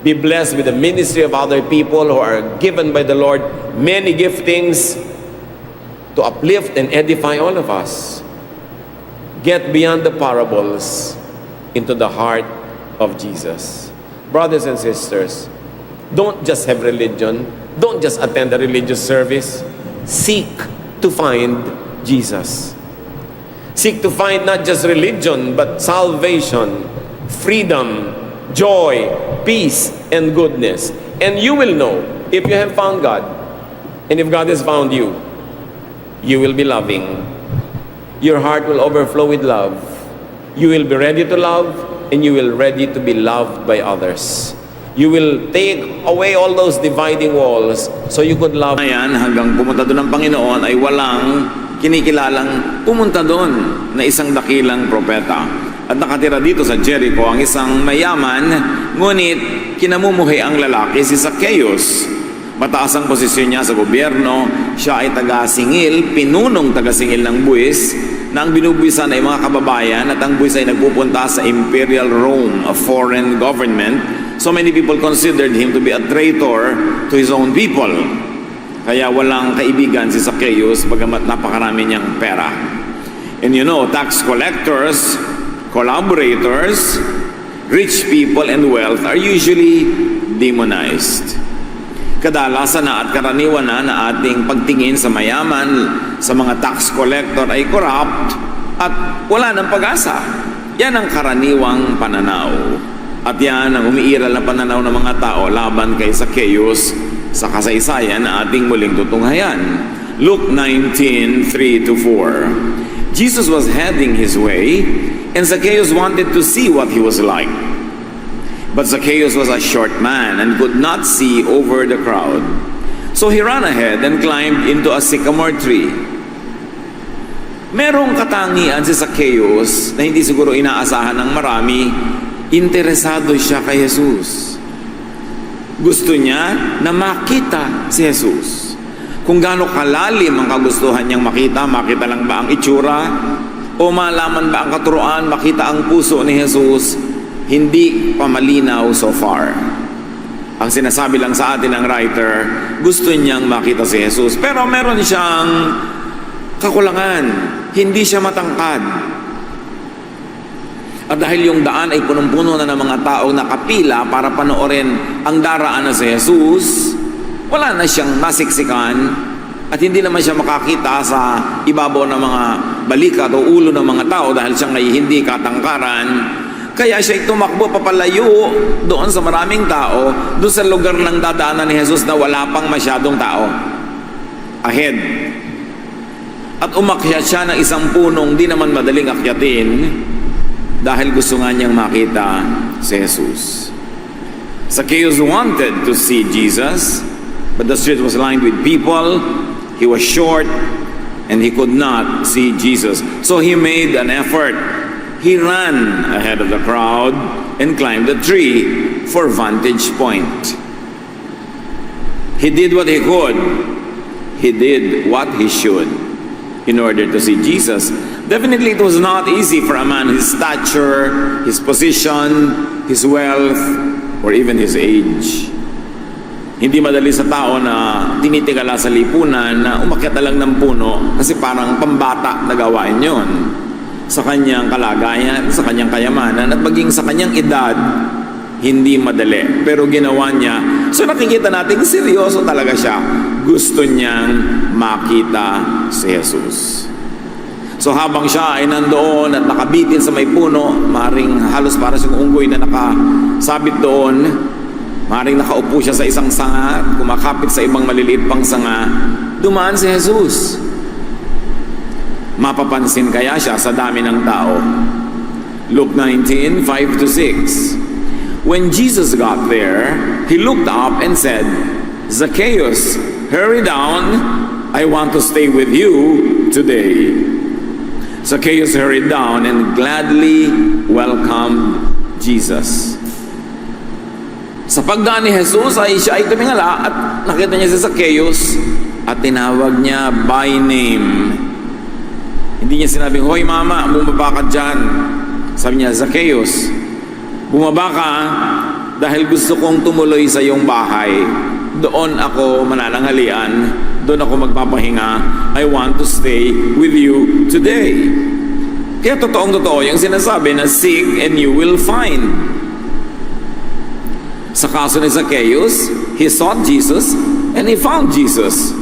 Be blessed with the ministry of other people who are given by the Lord many giftings to uplift and edify all of us. Get beyond the parables into the heart of Jesus. Brothers and sisters, don't just have religion. Don't just attend a religious service. Seek to find Jesus. Seek to find not just religion, but salvation, freedom, joy, peace, and goodness. And you will know if you have found God, and if God has found you, you will be loving, your heart will overflow with love. You will be ready to love, and you will ready to be loved by others. You will take away all those dividing walls so you could love. Ayan, hanggang pumunta doon ng Panginoon ay walang kinikilalang pumunta doon na isang dakilang propeta. At nakatira dito sa Jericho ang isang mayaman, ngunit kinamumuhay ang lalaki si Zacchaeus. Mataas ang posisyon niya sa gobyerno, siya ay taga-singil, pinunong taga-singil ng buwis, na ang binubuwisan ay mga kababayan at ang buwis ay nagpupunta sa Imperial Rome, a foreign government. So many people considered him to be a traitor to his own people. Kaya walang kaibigan si Zacchaeus bagamat napakarami niyang pera. And you know, tax collectors, collaborators, rich people and wealth are usually demonized. Kadalasan na at karaniwan na ating pagtingin sa mayaman, sa mga tax collector ay corrupt at wala ng pag-asa. Yan ang karaniwang pananaw. At yan ang umiiral na pananaw ng mga tao laban kay Zacchaeus sa kasaysayan na ating muling tutunghayan. Luke 19:3-4. Jesus was heading his way, and Zacchaeus wanted to see what he was like. But Zacchaeus was a short man and could not see over the crowd. So he ran ahead and climbed into a sycamore tree. Merong katangian si Zacchaeus na hindi siguro inaasahan ng marami. Interesado siya kay Jesus. Gusto niya na makita si Jesus. Kung gaano kalalim ang kagustuhan niyang makita lang ba ang itsura? O malaman ba ang katuruan, makita ang puso ni Jesus? Hindi pa malinaw so far. Ang sinasabi lang sa atin ng writer, gusto niyang makita si Jesus. Pero meron siyang kakulangan. Hindi siya matangkad. At dahil yung daan ay punong-puno na ng mga tao nakapila para panoorin ang daraanan si Jesus, wala na siyang nasiksikan at hindi naman siya makakita sa ibabaw ng mga balikat o ulo ng mga tao dahil siya ay hindi katangkaran. Kaya siya tumakbo papalayo doon sa maraming tao, doon sa lugar ng dadaanan ni Jesus na wala pang masyadong tao. Ahead. At umakyat siya ng isang punong di naman madaling akyatin dahil gusto nga niyang makita si Jesus. Zacchaeus wanted to see Jesus, but the street was lined with people. He was short and he could not see Jesus. So he made an effort. He ran ahead of the crowd and climbed the tree for vantage point. He did what he could. He did what he should in order to see Jesus. Definitely it was not easy for a man his stature, his position, his wealth, or even his age. Hindi madali sa tao na tinitigala sa lipunan na umakyat na lang ng puno kasi parang pambata na gawain yon. Sa kanyang kalagayan, sa kanyang kayamanan, at maging sa kanyang edad, hindi madali. Pero ginawa niya. So nakikita natin, seryoso talaga siya. Gusto niyang makita si Jesus. So habang siya ay nandoon at nakabitin sa may puno, maring halos para siyang unggoy na nakasabit doon, maring nakaupo siya sa isang sanga, kumakapit sa ibang maliliit pang sanga, dumaan si Jesus. Mapapansin kaya siya sa dami ng tao? Luke 19:5-6. When Jesus got there, he looked up and said, Zacchaeus, hurry down. I want to stay with you today. Zacchaeus hurried down and gladly welcomed Jesus. Sa pagdaan ni Jesus ay siya ay tumingala at nakita niya si Zacchaeus at tinawag niya by name. Hindi niya sinabing, hoy mama, bumaba ka dyan. Sabi niya, Zacchaeus, bumaba ka dahil gusto kong tumuloy sa iyong bahay. Doon ako manananghalian, doon ako magpapahinga. I want to stay with you today. Kaya totoong-totoo yung sinasabi na seek and you will find. Sa kaso ni Zacchaeus, he sought Jesus and he found Jesus.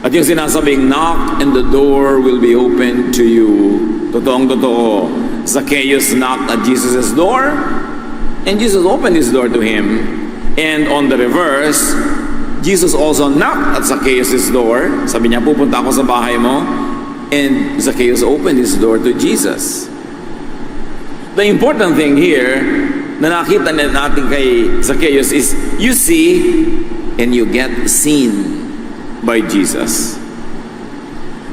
At yung sinasabing, knock and the door will be open to you. Totoong-totoo. Zacchaeus knocked at Jesus' door and Jesus opened his door to him. And on the reverse, Jesus also knocked at Zacchaeus' door. Sabi niya, pupunta ako sa bahay mo. And Zacchaeus opened his door to Jesus. The important thing here na nakita natin kay Zacchaeus is you see and you get seen by Jesus.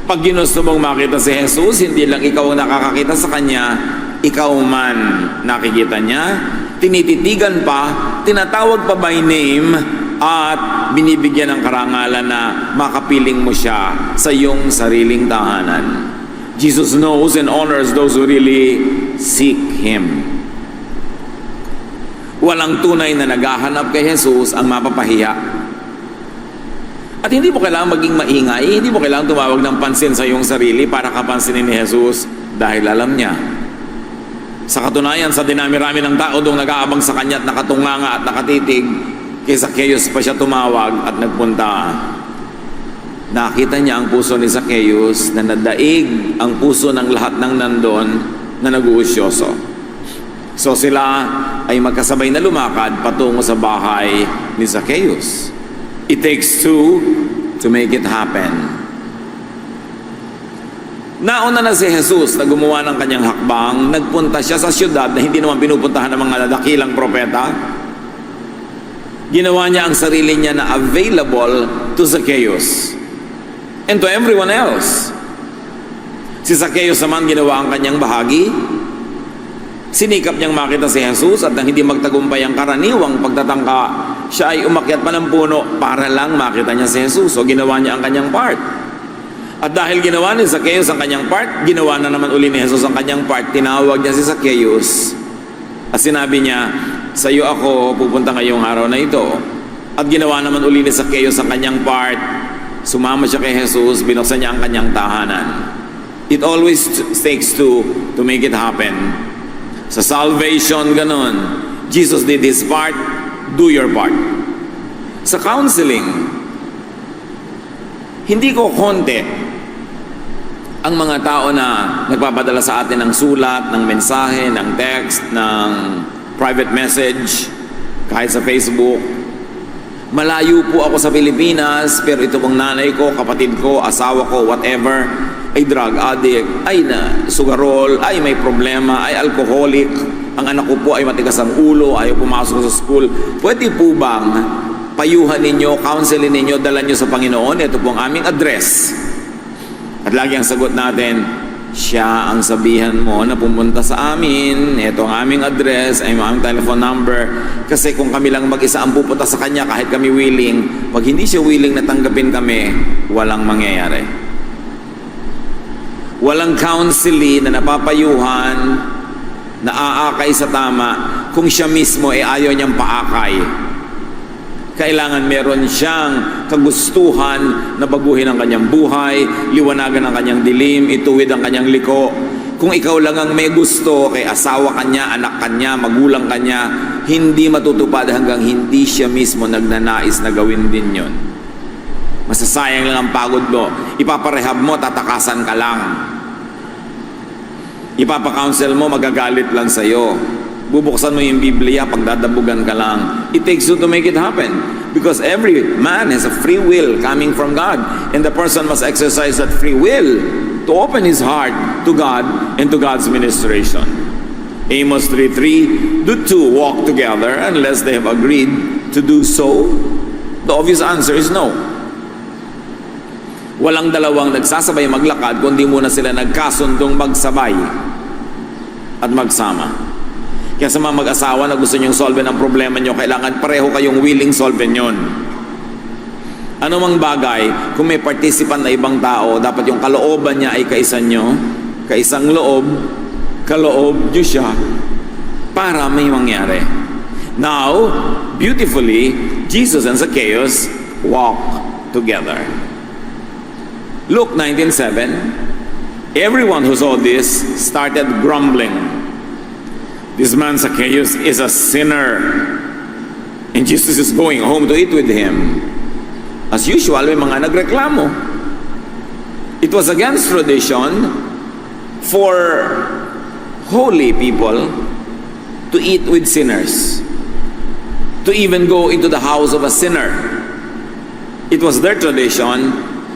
Pag ginusto mong makita si Jesus, hindi lang ikaw ang nakakakita sa Kanya, ikaw man nakikita Niya, tinititigan pa, tinatawag pa by name, at binibigyan ng karangalan na makapiling mo siya sa iyong sariling tahanan. Jesus knows and honors those who really seek Him. Walang tunay na naghahanap kay Jesus ang mapapahiya. At hindi mo kailangan maging maingay, hindi mo kailangan tumawag ng pansin sa iyong sarili para kapansinin ni Jesus dahil alam Niya. Sa katunayan, sa dinami-rami ng tao doong nag-aabang sa Kanya at nakatunganga at nakatitig, kay Zacchaeus pa siya tumawag at nagpunta. Nakita niya ang puso ni Zacchaeus na nadaig ang puso ng lahat ng nandun na nag-uusyoso. So sila ay magkasabay na lumakad patungo sa bahay ni Zacchaeus. It takes two to make it happen. Nauna na si Jesus na gumawa ng kanyang hakbang, nagpunta siya sa syudad na hindi naman pinupuntahan ng mga dakilang propeta. Ginawa niya ang sarili niya na available to Zacchaeus and to everyone else. Si Zacchaeus naman ginawa ang kanyang bahagi. Sinikap niyang makita si Jesus at nang hindi magtagumpay ang karaniwang pagtatangka, siya ay umakyat pa ng puno para lang makita niya si Jesus. So ginawa niya ang kanyang part. At dahil ginawa ni Zacchaeus ang kanyang part, ginawa na naman uli ni Jesus ang kanyang part. Tinawag niya si Zacchaeus at sinabi niya, sa iyo ako pupunta ngayong araw na ito. At ginawa naman uli ni Zacchaeus ang kanyang part. Sumama siya kay Jesus, binuksan niya ang kanyang tahanan. It always takes two to make it happen. Sa salvation, ganun. Jesus did His part, do your part. Sa counseling, hindi ko konti ang mga tao na nagpapadala sa atin ng sulat, ng mensahe, ng text, ng private message, kahit sa Facebook. Malayo po ako sa Pilipinas, pero ito pong nanay ko, kapatid ko, asawa ko, whatever, ay drug addict, ay na sugarol, ay may problema, ay alcoholic, ang anak ko po ay matigas ang ulo, ayaw pumasok sa school. Pwede po bang payuhan ninyo, counselin ninyo, dala nyo sa Panginoon? Ito po ang aming address. At lagi ang sagot natin, siya ang sabihan mo na pumunta sa amin, ito ang aming address, ay aming telephone number. Kasi kung kami lang mag-isa ang pupunta sa kanya, kahit kami willing, pag hindi siya willing na tanggapin kami, walang mangyayari. Walang counseling na napapayuhan, na aakay sa tama, kung siya mismo ay ayaw niyang paakay. Kailangan meron siyang kagustuhan na baguhin ang kanyang buhay, liwanagan ang kanyang dilim, ituwid ang kanyang liko. Kung ikaw lang ang may gusto kay asawa kanya, anak kanya, magulang kanya, hindi matutupad hanggang hindi siya mismo nagnanais na gawin din yon. Masasayang lang ang pagod mo. Ipaparehab mo, tatakasan ka lang. Ipapakounsel mo, magagalit lang sa'yo. Bubuksan mo yung Biblia, pagdadabugan ka lang. It takes two to make it happen. Because every man has a free will coming from God. And the person must exercise that free will to open his heart to God and to God's ministration. Amos 3:3, do two walk together unless they have agreed to do so? The obvious answer is no. Walang dalawang nagsasabay maglakad kundi muna sila nagkasundong magsabay at magsama. Kaya sa mga mag-asawa na gusto nyong solve ang problema nyo, kailangan pareho kayong willing solve yun. Ano mang bagay, kung may participant na ibang tao, dapat yung kalooban niya ay kaisa nyo, kaisang loob, kaloob nyo siya, para may mangyari. Now, beautifully, Jesus and Zacchaeus walk together. Luke 19:7, everyone who saw this started grumbling. This man Zacchaeus is a sinner, and Jesus is going home to eat with him. As usual, may mga nagreklamo. It was against tradition for holy people to eat with sinners, to even go into the house of a sinner. It was their tradition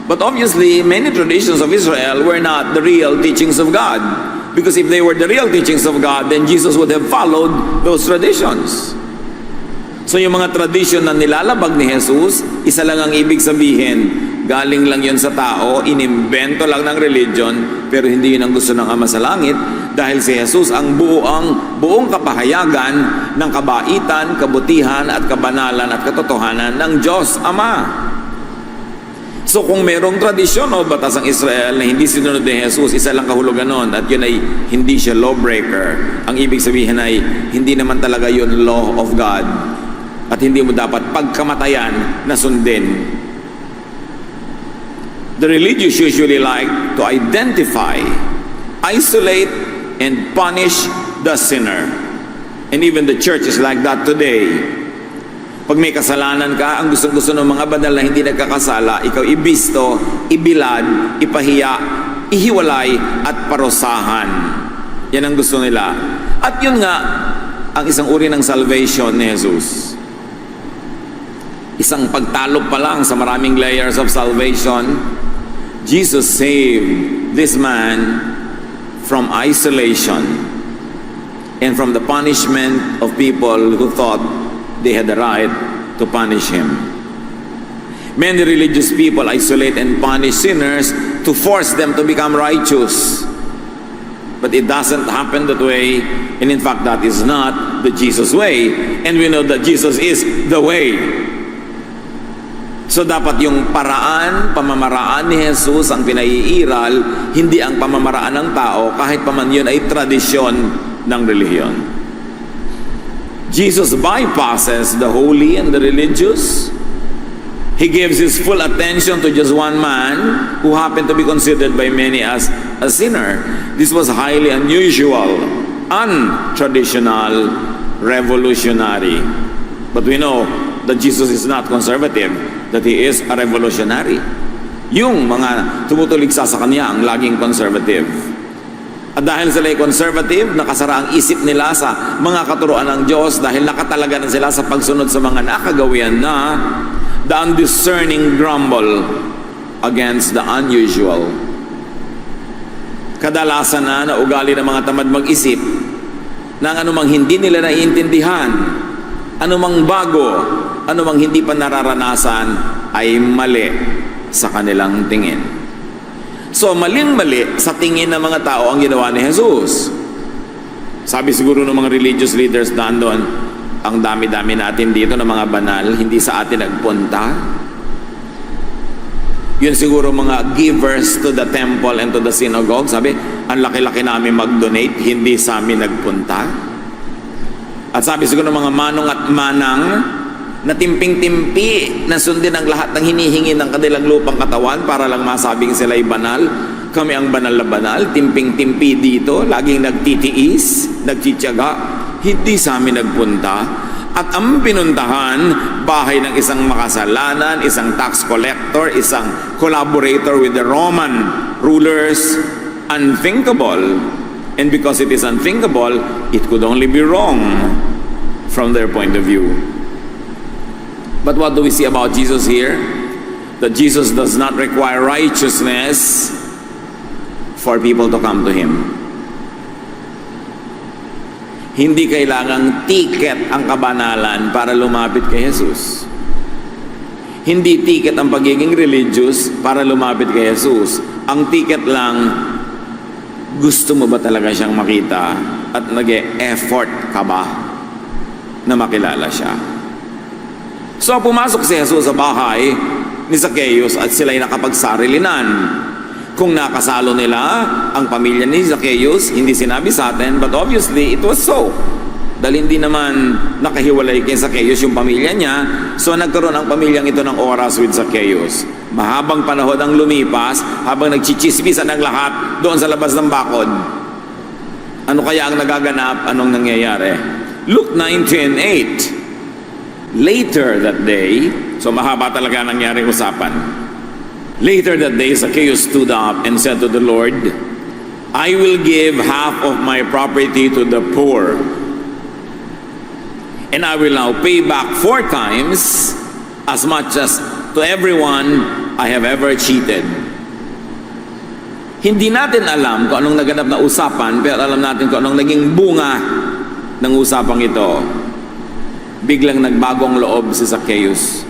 But obviously, many traditions of Israel were not the real teachings of God. Because if they were the real teachings of God, then Jesus would have followed those traditions. So yung mga tradisyon na nilalabag ni Jesus, isa lang ang ibig sabihin, galing lang yun sa tao, inimbento lang ng religion, pero hindi yun ang gusto ng Ama sa Langit, dahil si Jesus ang buong kapahayagan ng kabaitan, kabutihan at kabanalan at katotohanan ng Diyos Ama. So kung merong tradisyon o batas ang Israel na hindi sinunod ni Jesus, isa lang kahulugan nun, at yun ay hindi siya lawbreaker. Ang ibig sabihin ay hindi naman talaga yun law of God at hindi mo dapat pagkamatayan na sundin. The religious usually like to identify, isolate, and punish the sinner. And even the church is like that today. Pag may kasalanan ka, ang gusto ng mga banal na hindi nagkakasala, ikaw ibisto, ibilad, ipahiya, ihiwalay, at parusahan. Yan ang gusto nila. At yun nga, ang isang uri ng salvation ni Jesus. Isang pagtalog pa lang sa maraming layers of salvation, Jesus saved this man from isolation and from the punishment of people who thought they had the right to punish him. Many religious people isolate and punish sinners to force them to become righteous. But it doesn't happen that way, and in fact that is not the Jesus way, and we know that Jesus is the way. So dapat yung pamamaraan ni Jesus ang pinaiiral, hindi ang pamamaraan ng tao, kahit pa man yun ay tradisyon ng relihiyon. Jesus bypasses the holy and the religious. He gives his full attention to just one man who happened to be considered by many as a sinner. This was highly unusual, untraditional, revolutionary. But we know that Jesus is not conservative, that he is a revolutionary. Yung mga tumutuligsa sa kanya ang laging conservative. At dahil sila ay conservative, nakasara ang isip nila sa mga katuruan ng Diyos dahil nakatalaga na sila sa pagsunod sa mga nakagawian na the undiscerning grumble against the unusual. Kadalasan na ugali ng mga tamad mag-isip ng anumang hindi nila naiintindihan, anumang bago, anumang hindi pa nararanasan ay mali sa kanilang tingin. So, maling-mali sa tingin ng mga tao ang ginawa ni Jesus. Sabi siguro ng mga religious leaders doon, ang dami-dami natin dito ng mga banal, hindi sa atin nagpunta. Yun siguro mga givers to the temple and to the synagogue. Sabi, ang laki-laki namin mag-donate, hindi sa amin nagpunta. At sabi siguro ng mga manong at manang, na timping-timpi na sundin ang lahat ng hinihingi ng kanilang lupang katawan para lang masabing sila'y banal. Kami ang banal na banal, timping-timpi dito, laging nagtitiis, nagtsitsaga, hindi sa amin nagpunta. At ang pinuntahan, bahay ng isang makasalanan, isang tax collector, isang collaborator with the Roman rulers, unthinkable. And because it is unthinkable, it could only be wrong from their point of view. But what do we see about Jesus here? That Jesus does not require righteousness for people to come to Him. Hindi kailangang ticket ang kabanalan para lumapit kay Jesus. Hindi ticket ang pagiging religious para lumapit kay Jesus. Ang ticket lang, gusto mo ba talaga siyang makita at nag-e-effort ka ba na makilala siya? So pumasok si Jesus sa bahay ni Zacchaeus at sila'y nakapagsarilinan. Kung nakasalo nila ang pamilya ni Zacchaeus, hindi sinabi sa atin, but obviously it was so. Dahil hindi naman nakahiwalay kay Zacchaeus yung pamilya niya, so nagkaroon ang pamilyang ito ng oras with Zacchaeus. Mahabang panahon ang lumipas, habang nagchichismisan ang lahat doon sa labas ng bakod. Ano kaya ang nagaganap? Anong nangyayari? Luke 19:8. Later that day, so mahaba talaga nangyari usapan. Later that day, Zacchaeus stood up and said to the Lord, I will give half of my property to the poor, and I will now pay back 4 times as much as to everyone I have ever cheated. Hindi natin alam kung anong naganap na usapan, pero alam natin kung anong naging bunga ng usapang ito. Biglang nagbagong loob si Zacchaeus.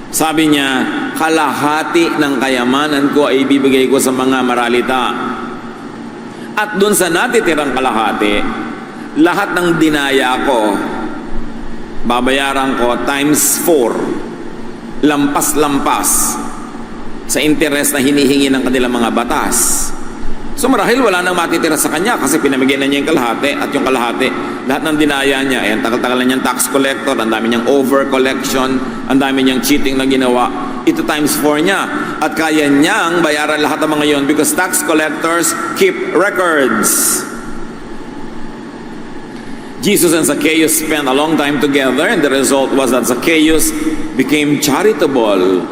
Sabi niya, kalahati ng kayamanan ko ay ibibigay ko sa mga maralita. At dun sa natitirang kalahati, lahat ng dinaya ko, babayaran ko times 4, lampas-lampas sa interes na hinihingi ng kanilang mga batas. So marahil wala nang matitira sa kanya kasi pinamigay na niya yung kalahati, at yung kalahati, lahat ng dinaya niya, ang tagal-tagal na niyang tax collector, ang dami niyang over collection, ang dami niyang cheating na ginawa, ito times 4 niya. At kaya niyang bayaran lahat ng mga yon because tax collectors keep records. Jesus and Zacchaeus spent a long time together, and the result was that Zacchaeus became charitable.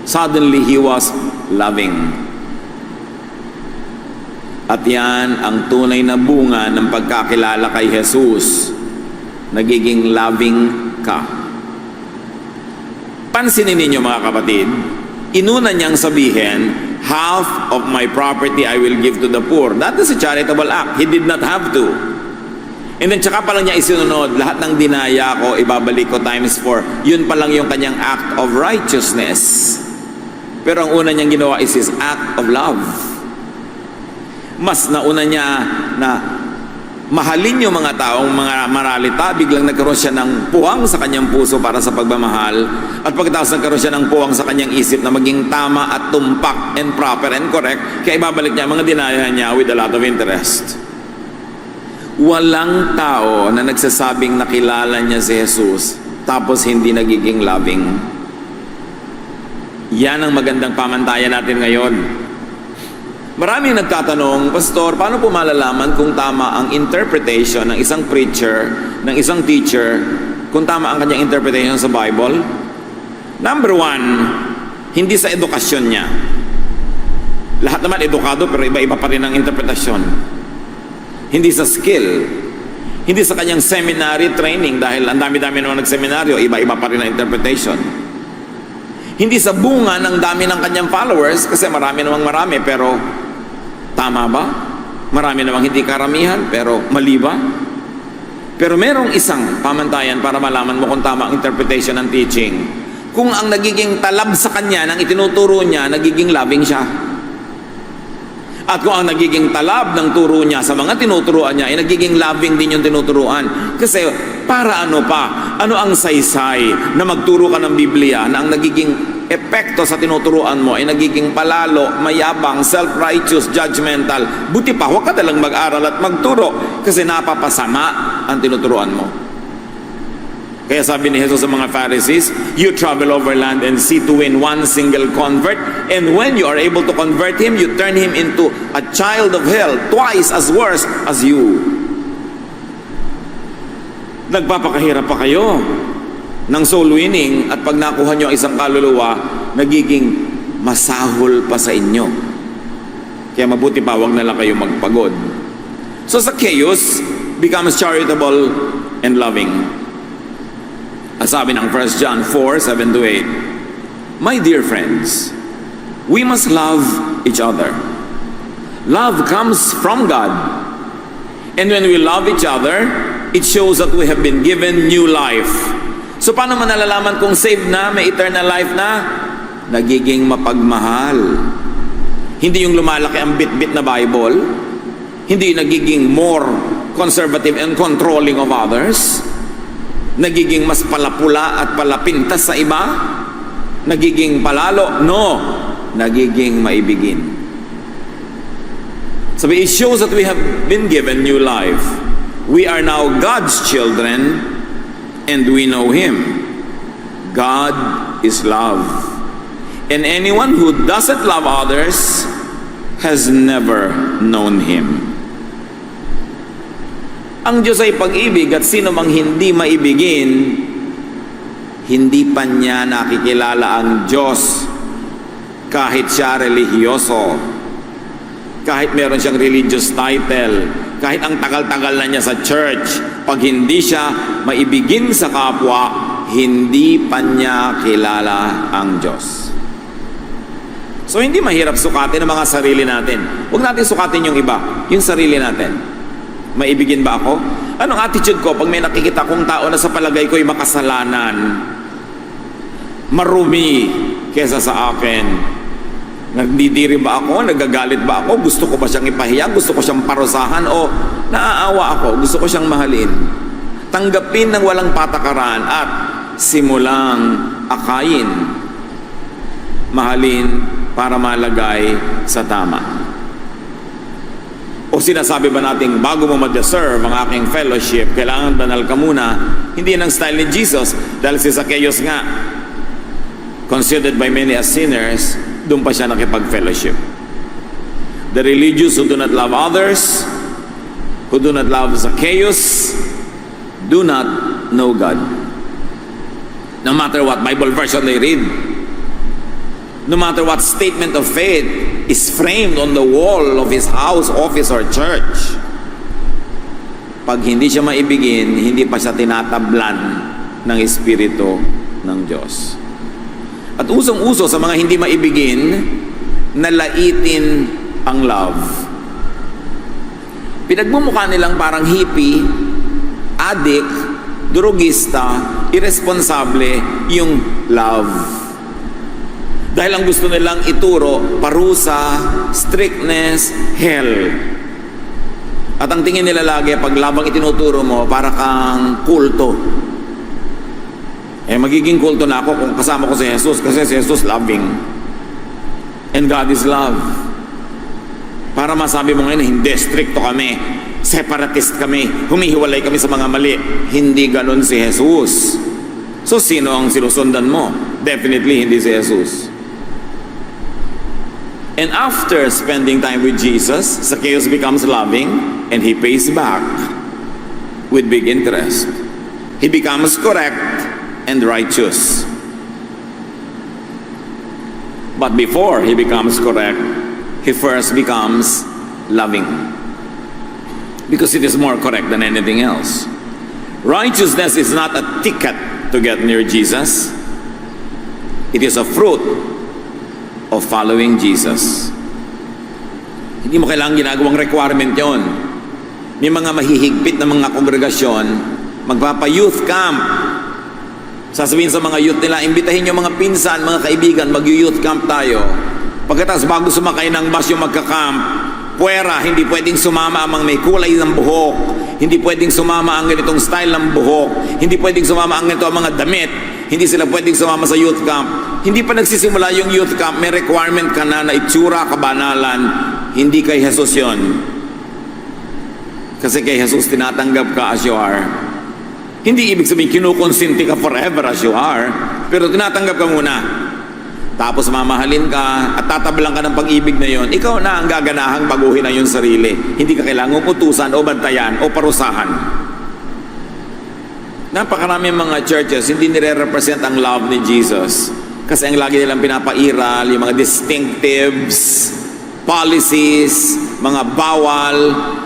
Suddenly, he was loving. At yan ang tunay na bunga ng pagkakilala kay Jesus. Nagiging loving ka. Pansinin ninyo mga kapatid, inuna niyang sabihin, half of my property I will give to the poor. That is a charitable act. He did not have to. And then tsaka pa lang niya isinunod, lahat ng dinaya ko, ibabalik ko times 4. Yun pa lang yung kanyang act of righteousness. Pero ang una niyang ginawa is his act of love. Mas nauna niya na mahalin yung mga taong mga maralita, biglang nagkaroon siya ng puwang sa kanyang puso para sa pagmamahal. At pagkatapos nagkaroon siya ng puwang sa kanyang isip na maging tama at tumpak and proper and correct, kaya ibabalik niya mga dinaya niya with a lot of interest. Walang tao na nagsasabing nakilala niya si Jesus tapos hindi nagiging loving. Yan ang magandang pamantayan natin ngayon. Maraming nagtatanong, Pastor, paano po malalaman kung tama ang interpretation ng isang preacher, ng isang teacher, kung tama ang kanyang interpretation sa Bible? Number 1, hindi sa edukasyon niya. Lahat naman edukado pero iba-iba pa rin ang interpretasyon. Hindi sa skill. Hindi sa kanyang seminary training dahil ang dami-dami naman nagseminaryo, iba-iba pa rin ang interpretation. Hindi sa bunga ng dami ng kanyang followers kasi marami pero tama ba? Marami namang hindi karamihan pero mali ba? Pero merong isang pamantayan para malaman mo kung tama ang interpretation ng teaching. Kung ang nagiging talab sa kanya ng itinuturo niya, nagiging loving siya. At kung ang nagiging talab ng turo niya sa mga tinuturuan niya, ay nagiging loving din yung tinuturuan. Kasi para ano pa? Ano ang saysay na magturo ka ng Biblia na ang nagiging epekto sa tinuturuan mo ay nagiging palalo, mayabang, self-righteous, judgmental. Buti pa, huwag ka talang mag-aral at magturo kasi napapasama ang tinuturuan mo. Kaya sabi ni Jesus sa mga Pharisees, you travel over land and sea to win one single convert, and when you are able to convert him, you turn him into a child of hell, twice as worse as you. Nagpapakahirap pa kayo ng soul winning, at pag nakuha nyo ang isang kaluluwa, nagiging masahol pa sa inyo. Kaya mabuti pa, wag na lang kayo magpagod. So Zacchaeus becomes charitable and loving. As sabi ng 1 John 4:7-8, my dear friends, we must love each other. Love comes from God. And when we love each other, it shows that we have been given new life. So paano man nalalaman kung saved na, may eternal life na? Nagiging mapagmahal. Hindi yung lumalaki ang bit-bit na Bible. Hindi nagiging more conservative and controlling of others. Nagiging mas palapula at palapintas sa iba? Nagiging palalo? No. Nagiging maibigin. Sabi, it shows that we have been given new life. We are now God's children and we know Him. God is love. And anyone who doesn't love others has never known Him. Ang Diyos ay pag-ibig at sino mang hindi maibigin, hindi pa niya nakikilala ang Diyos kahit siya relihiyoso, kahit meron siyang religious title, kahit ang tagal-tagal na niya sa church. Pag hindi siya maibigin sa kapwa, hindi pa niya kilala ang Diyos. So hindi mahirap sukatin ang mga sarili natin. Huwag natin sukatin yung iba, yung sarili natin. Maibigin ba ako? Anong attitude ko pag may nakikita kong tao na sa palagay ko'y makasalanan, marumi kesa sa akin? Nagdidiri ba ako? Nagagalit ba ako? Gusto ko ba siyang ipahiya? Gusto ko siyang parusahan? O naaawa ako? Gusto ko siyang mahalin? Tanggapin ng walang patakaran at simulang akayin. Mahalin para malagay sa tama. O sinasabi ba natin, bago mo ma-deserve ang aking fellowship, kailangan banal ka muna? Hindi yan ang style ni Jesus. Dahil si Zacchaeus nga, considered by many as sinners, doon pa siya nakipag-fellowship. The religious who do not love others, who do not love Zacchaeus, do not know God. No matter what Bible version they read, no matter what statement of faith is framed on the wall of his house, office, or church, pag hindi siya maibigin, hindi pa siya tinatablan ng Espiritu ng Diyos. At usong-uso sa mga hindi maibigin, nalaitin ang love. Pinagmumukha nilang parang hippie, addict, drugista, irresponsable yung love. Dahil ang gusto nilang ituro, parusa, strictness, hell. At ang tingin nila lagi, pag labang itinuturo mo, para kang kulto. Magiging kulto na ako kung kasama ko si Jesus, kasi si Jesus loving. And God is love. Para masabi mo ngayon, hindi, stricto kami, separatist kami, humihiwalay kami sa mga mali. Hindi ganun si Jesus. So, sino ang sinusundan mo? Definitely hindi si Jesus. And after spending time with Jesus, Zacchaeus becomes loving and he pays back with big interest. He becomes correct and righteous. But before he becomes correct, he first becomes loving. Because it is more correct than anything else. Righteousness is not a ticket to get near Jesus. It is a fruit of following Jesus. Hindi mo kailangang ginagawang requirement yon. May mga mahihigpit na mga kongregasyon, magpapa-youth camp. Sasabihin sa mga youth nila, imbitahin nyo mga pinsan, mga kaibigan, mag-youth camp tayo. Pagkatapos bago sumakay ng bus yung magka-camp, puwera, hindi pwedeng sumama ang may kulay ng buhok, hindi pwedeng sumama ang ganitong style ng buhok, hindi pwedeng sumama ang ganito ang mga damit, hindi sila pwedeng sumama sa youth camp. Hindi pa nagsisimula yung youth camp, may requirement ka na itsura, kabanalan, hindi kay Jesus yon. Kasi kay Jesus tinatanggap ka as you are. Hindi ibig sabihin kinukonsinti ka forever as you are, pero tinatanggap ka muna. Tapos mamahalin ka at tatabalan ka ng pag-ibig na yon, ikaw na ang gaganahang baguhin na yung sarili. Hindi ka kailangang utusan o bantayan o parusahan. Napakaraming mga churches hindi nire-represent ang love ni Jesus kasi ang lagi nilang pinapairal yung mga distinctives, policies, mga bawal,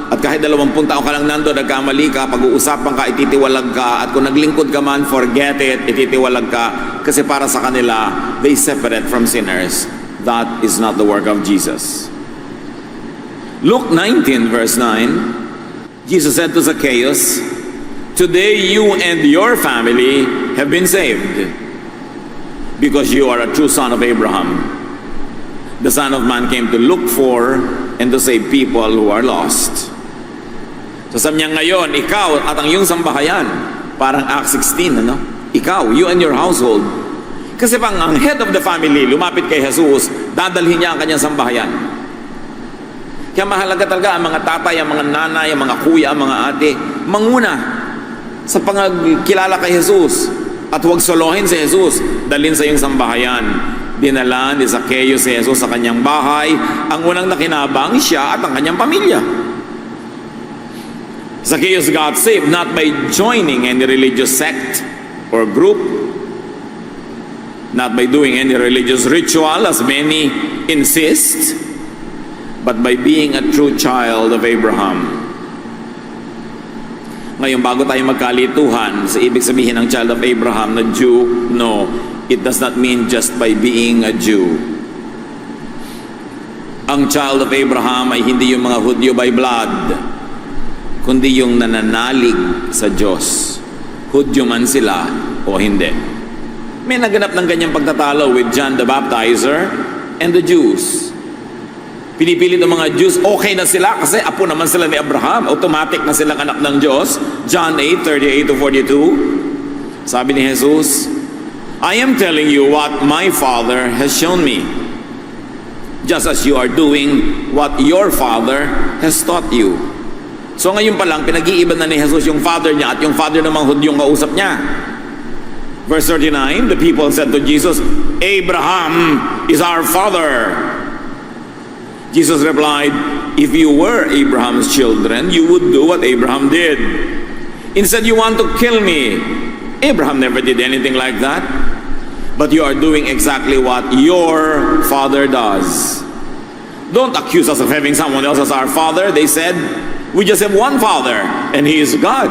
at kahit 20 taon ka lang nando, nagkamali ka, pag-uusapan ka, ititiwalag ka, at kung naglingkod ka man, forget it, ititiwalag ka, kasi para sa kanila, they separate from sinners. That is not the work of Jesus. Luke 19 verse 9, Jesus said to Zacchaeus, "Today you and your family have been saved, because you are a true son of Abraham. The Son of Man came to look for and to save people who are lost." So sabi niya ngayon, ikaw at ang iyong sambahayan, parang Acts 16, ano? Ikaw, you and your household. Kasi pang ang head of the family, lumapit kay Jesus, dadalhin niya ang kanyang sambahayan. Kaya mahalaga talaga ang mga tatay, ang mga nanay, ang mga kuya, ang mga ate, manguna sa pangkilala kay Jesus. At huwag solohin si Jesus, dalhin sa iyong sambahayan. Dinala ni Zacchaeus si Jesus sa kanyang bahay. Ang unang nakinabang siya at ang kanyang pamilya. Zacchaeus got saved not by joining any religious sect or group, not by doing any religious ritual as many insist, but by being a true child of Abraham. Ngayon, bago tayo magkalituhan sa ibig sabihin ng child of Abraham na Jew, no, it does not mean just by being a Jew. Ang child of Abraham ay hindi yung mga Hudyo by blood, kundi yung nananalig sa Diyos. Hudyo man sila o hindi. May naganap ng ganyang pagtatalo with John the Baptizer and the Jews. Pinipilit ng mga Jews, okay na sila kasi apo naman sila ni Abraham. Automatic na silang anak ng Diyos. John 8:38-42. Sabi ni Jesus, I am telling you what my Father has shown me, just as you are doing what your Father has taught you. So ngayon pa lang, pinag-iiban na ni Jesus yung Father niya at yung Father ng mga Hudyong kausap niya. Verse 39, the people said to Jesus, Abraham is our father. Jesus replied, if you were Abraham's children, you would do what Abraham did. Instead, you want to kill me. Abraham never did anything like that. But you are doing exactly what your father does. Don't accuse us of having someone else as our father. They said, we just have one father, and he is God.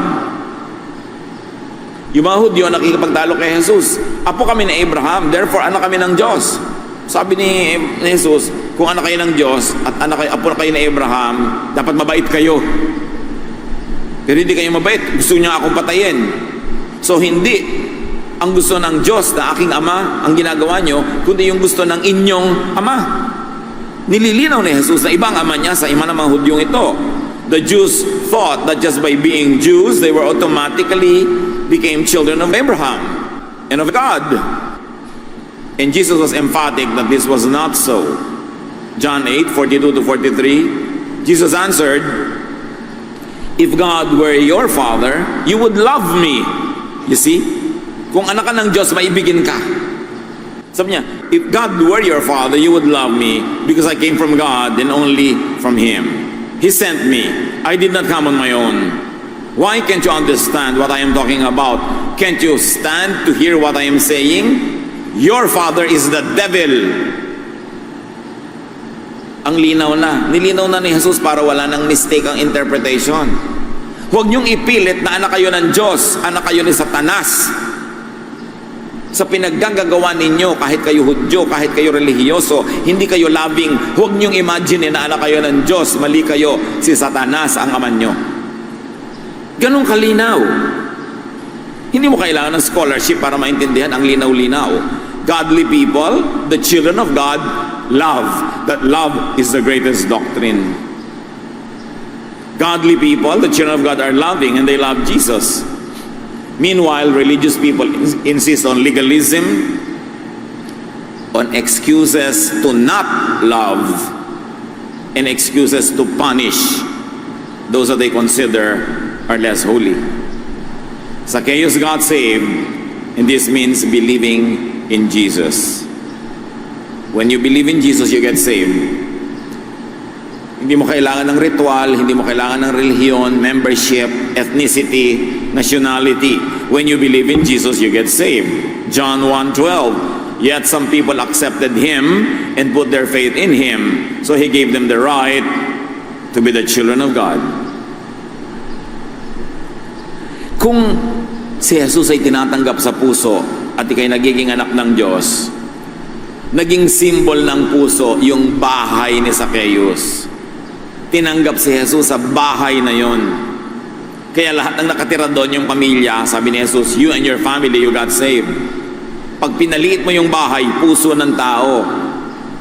Yung mga Hudyo nakikipagtalo kay Jesus. Apo kami ni Abraham, therefore anak kami ng Diyos. Sabi ni Jesus, kung anak kayo ng Diyos at apo na kayo ni Abraham, dapat mabait kayo. Pero hindi kayo mabait. Gusto niya akong patayin. So hindi ang gusto ng Diyos na aking ama ang ginagawa nyo, kundi yung gusto ng inyong ama. Nililinaw ni Jesus na ibang ama niya sa ima ng mga Hudyong ito. The Jews thought that just by being Jews, they were automatically became children of Abraham and of God. And Jesus was emphatic that this was not so. John 8:42-43, Jesus answered, if God were your father, you would love me. You see? Kung anak ka ng Diyos, maibigin ka. Sabi niya, if God were your father, you would love me because I came from God and only from Him. He sent me. I did not come on my own. Why can't you understand what I am talking about? Can't you stand to hear what I am saying? Your father is the devil. Ang linaw na. Nilinaw na ni Jesus para wala nang mistake ang interpretation. Huwag niyong ipilit na anak kayo ng Diyos, anak kayo ni Satanas. Sa pinaggagawa ninyo, kahit kayo Hudyo, kahit kayo relihiyoso, hindi kayo loving, huwag niyong imagine na anak kayo ng Diyos, mali kayo, si Satanas ang ama niyo. Ganong kalinaw. Hindi mo kailangan ng scholarship para maintindihan ang linaw-linaw. Godly people, the children of God, love. That love is the greatest doctrine. Godly people, the children of God, are loving and they love Jesus. Meanwhile, religious people insist on legalism, on excuses to not love, and excuses to punish those that they consider are less holy. Zacchaeus got saved, and this means believing in Jesus. When you believe in Jesus, you get saved. Hindi mo kailangan ng ritual, hindi mo kailangan ng relihiyon, membership, ethnicity, nationality. When you believe in Jesus, you get saved. John 1:12. Yet some people accepted Him and put their faith in Him, so He gave them the right to be the children of God. Kung si Jesus ay tinatanggap sa puso at ikay nagiging anak ng Diyos, naging symbol ng puso yung bahay ni Zacchaeus. Tinanggap si Jesus sa bahay na yon. Kaya lahat ng nakatira doon yung pamilya, sabi ni Jesus, you and your family, you got saved. Pag pinaliit mo yung bahay, puso ng tao.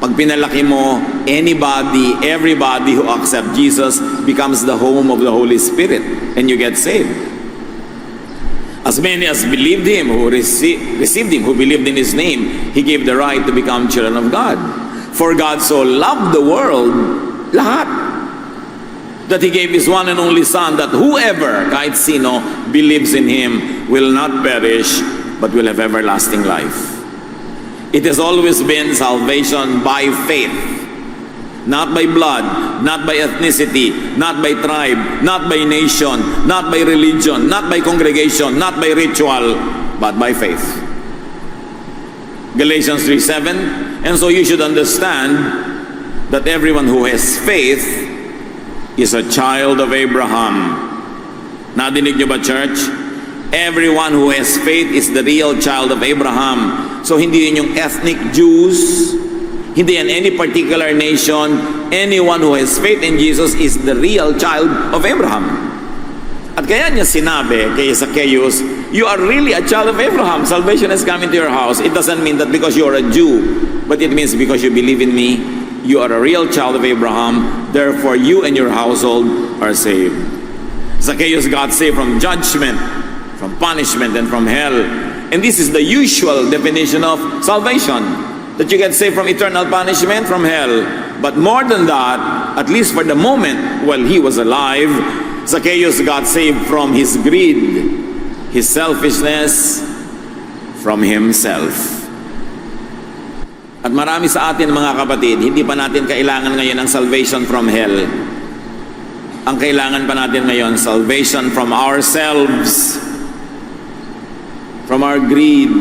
Pag pinalaki mo, anybody, everybody who accept Jesus becomes the home of the Holy Spirit and you get saved. As many as believed Him, who received Him, who believed in His name, He gave the right to become children of God. For God so loved the world, lahat, that He gave His one and only Son, that whoever, kahit sino, believes in Him will not perish, but will have everlasting life. It has always been salvation by faith, not by blood, not by ethnicity, not by tribe, not by nation, not by religion, not by congregation, not by ritual, but by faith. Galatians 3:7. And so you should understand that everyone who has faith is a child of Abraham. Nadinig nyo ba, church? Everyone who has faith is the real child of Abraham. So hindi yun yung ethnic Jews, hindi yan any particular nation. Anyone who has faith in Jesus is the real child of Abraham. At kaya niya sinabi kay Zacchaeus, you are really a child of Abraham. Salvation has come into your house. It doesn't mean that because you are a Jew, but it means because you believe in me, you are a real child of Abraham. Therefore, you and your household are saved. Zacchaeus got saved from judgment, from punishment, and from hell. And this is the usual definition of salvation, that you get saved from eternal punishment, from hell. But more than that, at least for the moment while he was alive, Zacchaeus got saved from his greed, his selfishness, from himself. At marami sa atin mga kapatid, hindi pa natin kailangan ngayon ng salvation from hell. Ang kailangan pa natin ngayon, salvation from ourselves, from our greed,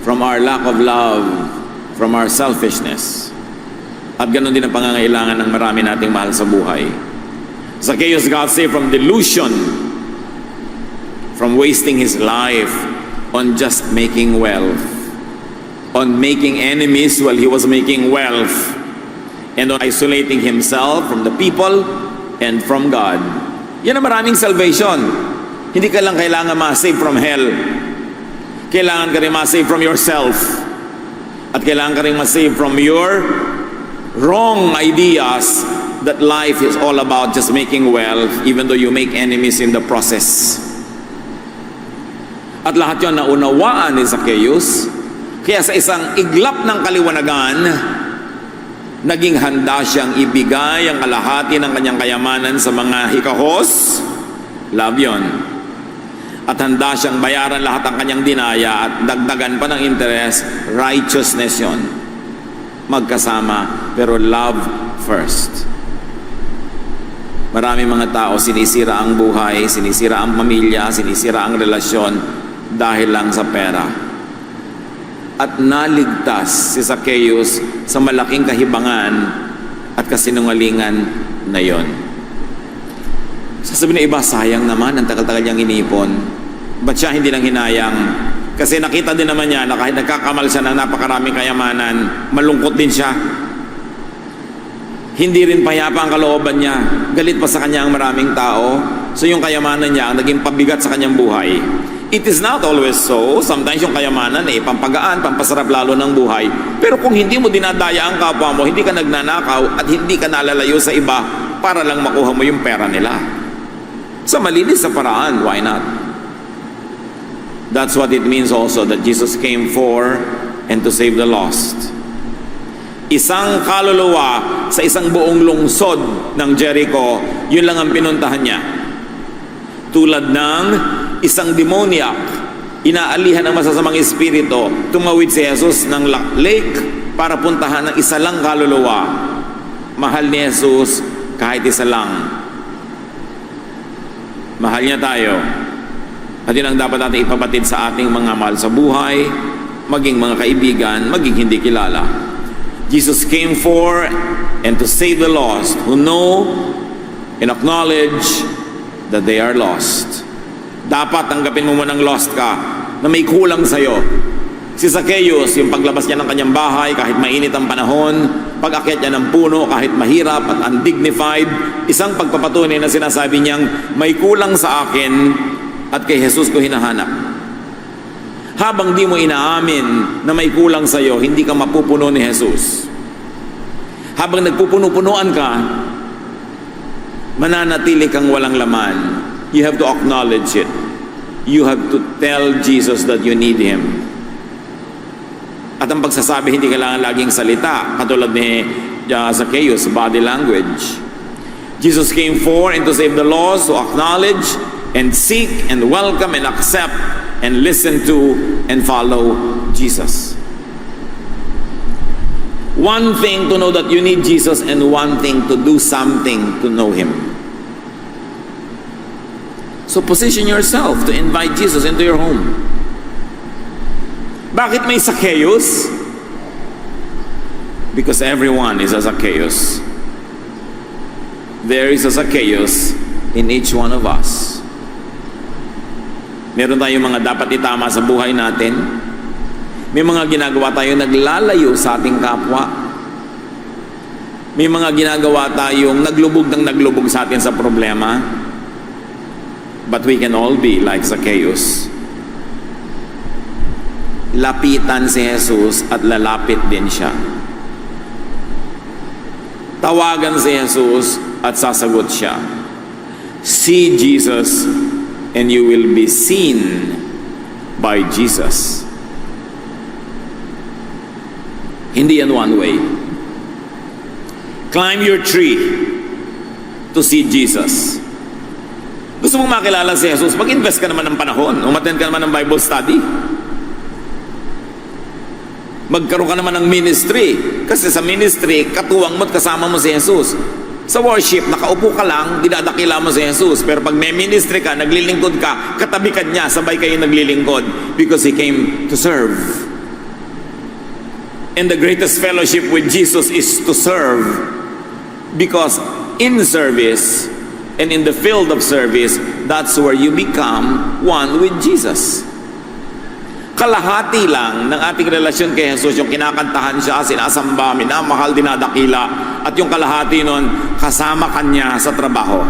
from our lack of love, from our selfishness. At ganoon din ang pangangailangan ng marami nating mahal sa buhay. Zacchaeus got saved from delusion, from wasting his life on just making wealth, on making enemies while he was making wealth, and on isolating himself from the people and from God. Yan ang maraming salvation. Hindi ka lang kailangan ma-save from hell. Kailangan ka rin ma-save from yourself. At kailangan ka rin ma-save from your wrong ideas that life is all about just making wealth, even though you make enemies in the process. At lahat yun naunawaan ni Zacchaeus. Kaya sa isang iglap ng kaliwanagan, naging handa siyang ibigay ang kalahati ng kanyang kayamanan sa mga hikahos. Love yun. At handa siyang bayaran lahat ng kanyang dinaya at dagdagan pa ng interest. Righteousness yun. Magkasama, pero love first. Marami mga tao sinisira ang buhay, sinisira ang pamilya, sinisira ang relasyon dahil lang sa pera. At naligtas si Zacchaeus sa malaking kahibangan at kasinungalingan na yon. Sasabihin na iba, sayang naman, ang tagal-tagal niyang inipon. Ba't siya hindi lang hinayang? Kasi nakita din naman niya na kahit nagkakamal siya ng napakaraming kayamanan, malungkot din siya. Hindi rin payapa ang kalooban niya. Galit pa sa kanya ang maraming tao. So yung kayamanan niya ang naging pabigat sa kanyang buhay. It is not always so. Sometimes yung kayamanan pampagaan, pampasarap lalo ng buhay. Pero kung hindi mo dinadaya ang kapwa mo, hindi ka nagnanakaw at hindi ka nalalayo sa iba para lang makuha mo yung pera nila. Sa malinis sa paraan, why not? That's what it means also that Jesus came for and to save the lost. Isang kaluluwa sa isang buong lungsod ng Jericho, yun lang ang pinuntahan niya. Tulad ng isang demoniac, inaalihan ng masasamang espiritu, tumawid si Jesus ng lake para puntahan ng isa lang kaluluwa. Mahal ni Jesus kahit isa lang. Mahal niya tayo. At yun ang dapat natin ipabatid sa ating mga mahal sa buhay, maging mga kaibigan, maging hindi kilala. Jesus came for and to save the lost who know and acknowledge that they are lost. Dapat tanggapin mo munang lost ka, na may kulang sa'yo. Si Zacchaeus, yung paglabas niya ng kanyang bahay, kahit mainit ang panahon, pag-akyat niya ng puno, kahit mahirap at undignified, isang pagpapatunay na sinasabi niyang, may kulang sa akin at kay Jesus ko hinahanap. Habang di mo inaamin na may kulang sa'yo, hindi ka mapupuno ni Jesus. Habang nagpupuno-punuan ka, mananatili kang walang laman. You have to acknowledge it. You have to tell Jesus that you need Him. At ang pagsasabi, hindi kailangan laging salita, katulad ni Zacchaeus, body language. Jesus came for and to save the lost, to acknowledge and seek and welcome and accept and listen to and follow Jesus. One thing to know that you need Jesus, and one thing to do something to know Him. So position yourself to invite Jesus into your home. Bakit may Zacchaeus? Because everyone is a Zacchaeus. There is a Zacchaeus in each one of us. Meron tayong mga dapat itama sa buhay natin. May mga ginagawa tayo naglalayo sa ating kapwa. May mga ginagawa tayong naglubog sa atin sa problema. But we can all be like Zacchaeus. Lapitan si Jesus at lalapit din siya. Tawagan si Jesus at sasagot siya. See Jesus and you will be seen by Jesus. Hindi yan one way. Climb your tree to see Jesus. Gusto mong makilala si Jesus? Mag-invest ka naman ng panahon. Umattend ka naman ng Bible study. Magkaroon ka naman ng ministry. Kasi sa ministry, katuwang mo at kasama mo si Jesus. Sa worship, nakaupo ka lang, dinadakila mo si Jesus. Pero pag may ministry ka, naglilingkod ka, katabi ka niya, sabay kayo naglilingkod. Because He came to serve. And the greatest fellowship with Jesus is to serve. Because in service, and in the field of service, that's where you become one with Jesus. Kalahati lang ng ating relasyon kay Jesus, yung kinakantahan siya, sinasamba, minamahal, dinadakila, at yung kalahati nun, kasama kanya sa trabaho.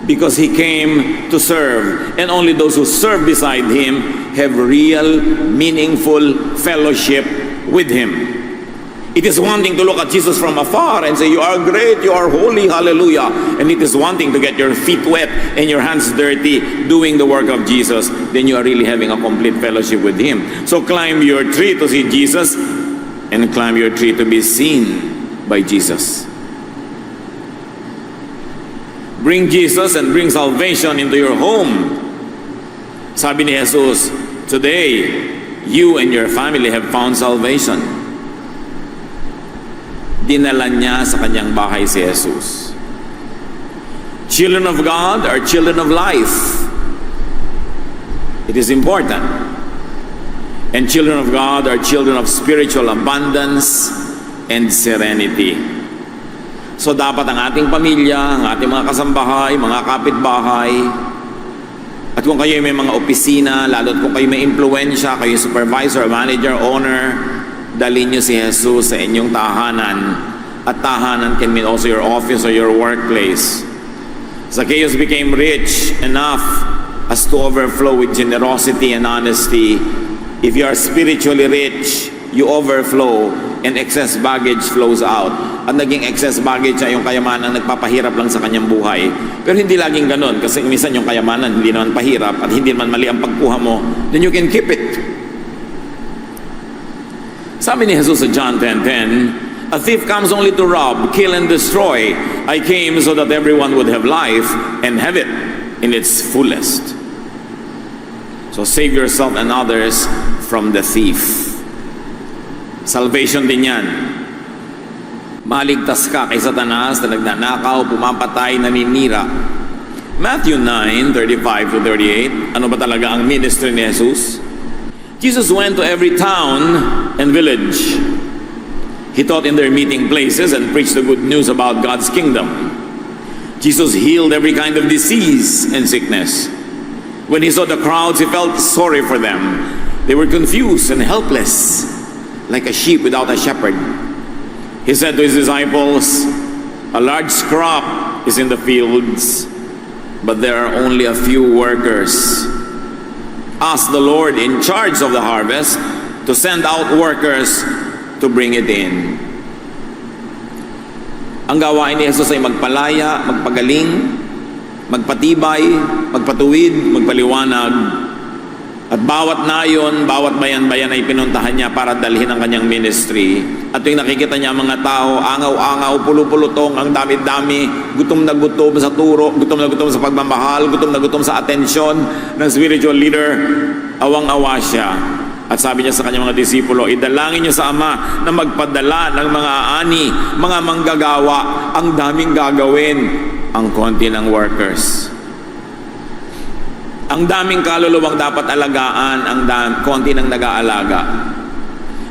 Because He came to serve, and only those who serve beside Him have real, meaningful fellowship with Him. It is one thing to look at Jesus from afar and say, you are great, you are holy, hallelujah. And it is one thing to get your feet wet and your hands dirty doing the work of Jesus. Then you are really having a complete fellowship with Him. So climb your tree to see Jesus and climb your tree to be seen by Jesus. Bring Jesus and bring salvation into your home. Sabi ni Jesus, today, you and your family have found salvation. Dinala niya sa kanyang bahay si Jesus. Children of God are children of life. It is important. And children of God are children of spiritual abundance and serenity. So dapat ang ating pamilya, ang ating mga kasambahay, mga kapitbahay, at kung kayo may mga opisina, lalo't kung kayo may impluensya, kayo supervisor, manager, owner, dalhin niyo si Jesus sa inyong tahanan. At tahanan can mean also your office or your workplace. Zacchaeus became rich enough as to overflow with generosity and honesty. If you are spiritually rich, you overflow and excess baggage flows out. At naging excess baggage ay yung kayamanan nagpapahirap lang sa kanyang buhay. Pero hindi laging ganun, kasi minsan yung kayamanan hindi naman pahirap at hindi naman mali ang pagkuha mo, then you can keep it. Sabi ni Jesus sa John 10:10, a thief comes only to rob, kill, and destroy. I came so that everyone would have life and have it in its fullest. So save yourself and others from the thief. Salvation din yan. Maligtas ka kay Satanas na nagnanakaw, pumapatay, naninira. Matthew 9:35-38. Ano ba talaga ang ministry ni Jesus? Jesus went to every town and village. He taught in their meeting places and preached the good news about God's kingdom. Jesus healed every kind of disease and sickness. When He saw the crowds, He felt sorry for them. They were confused and helpless, like a sheep without a shepherd. He said to His disciples, a large crop is in the fields, but there are only a few workers. Ask the Lord in charge of the harvest to send out workers to bring it in. Ang gawain ni Jesus ay magpalaya, magpagaling, magpatibay, magpatuwid, magpaliwanag. At bawat nayon, bawat bayan-bayan ay pinuntahan niya para dalhin ang kanyang ministry. At yung nakikita niya mga tao, angaw-angaw, pulo-pulutong, ang dami-dami, gutom na gutom sa turo, gutom na gutom sa pagmamahal, gutom na gutom sa atensyon ng spiritual leader, awang-awa siya. At sabi niya sa kanyang mga disipulo, idalangin niyo sa Ama na magpadala ng mga ani, mga manggagawa, ang daming gagawin, ang konti ng workers. Ang daming kaluluwang dapat alagaan, ang konti ng nag-aalaga.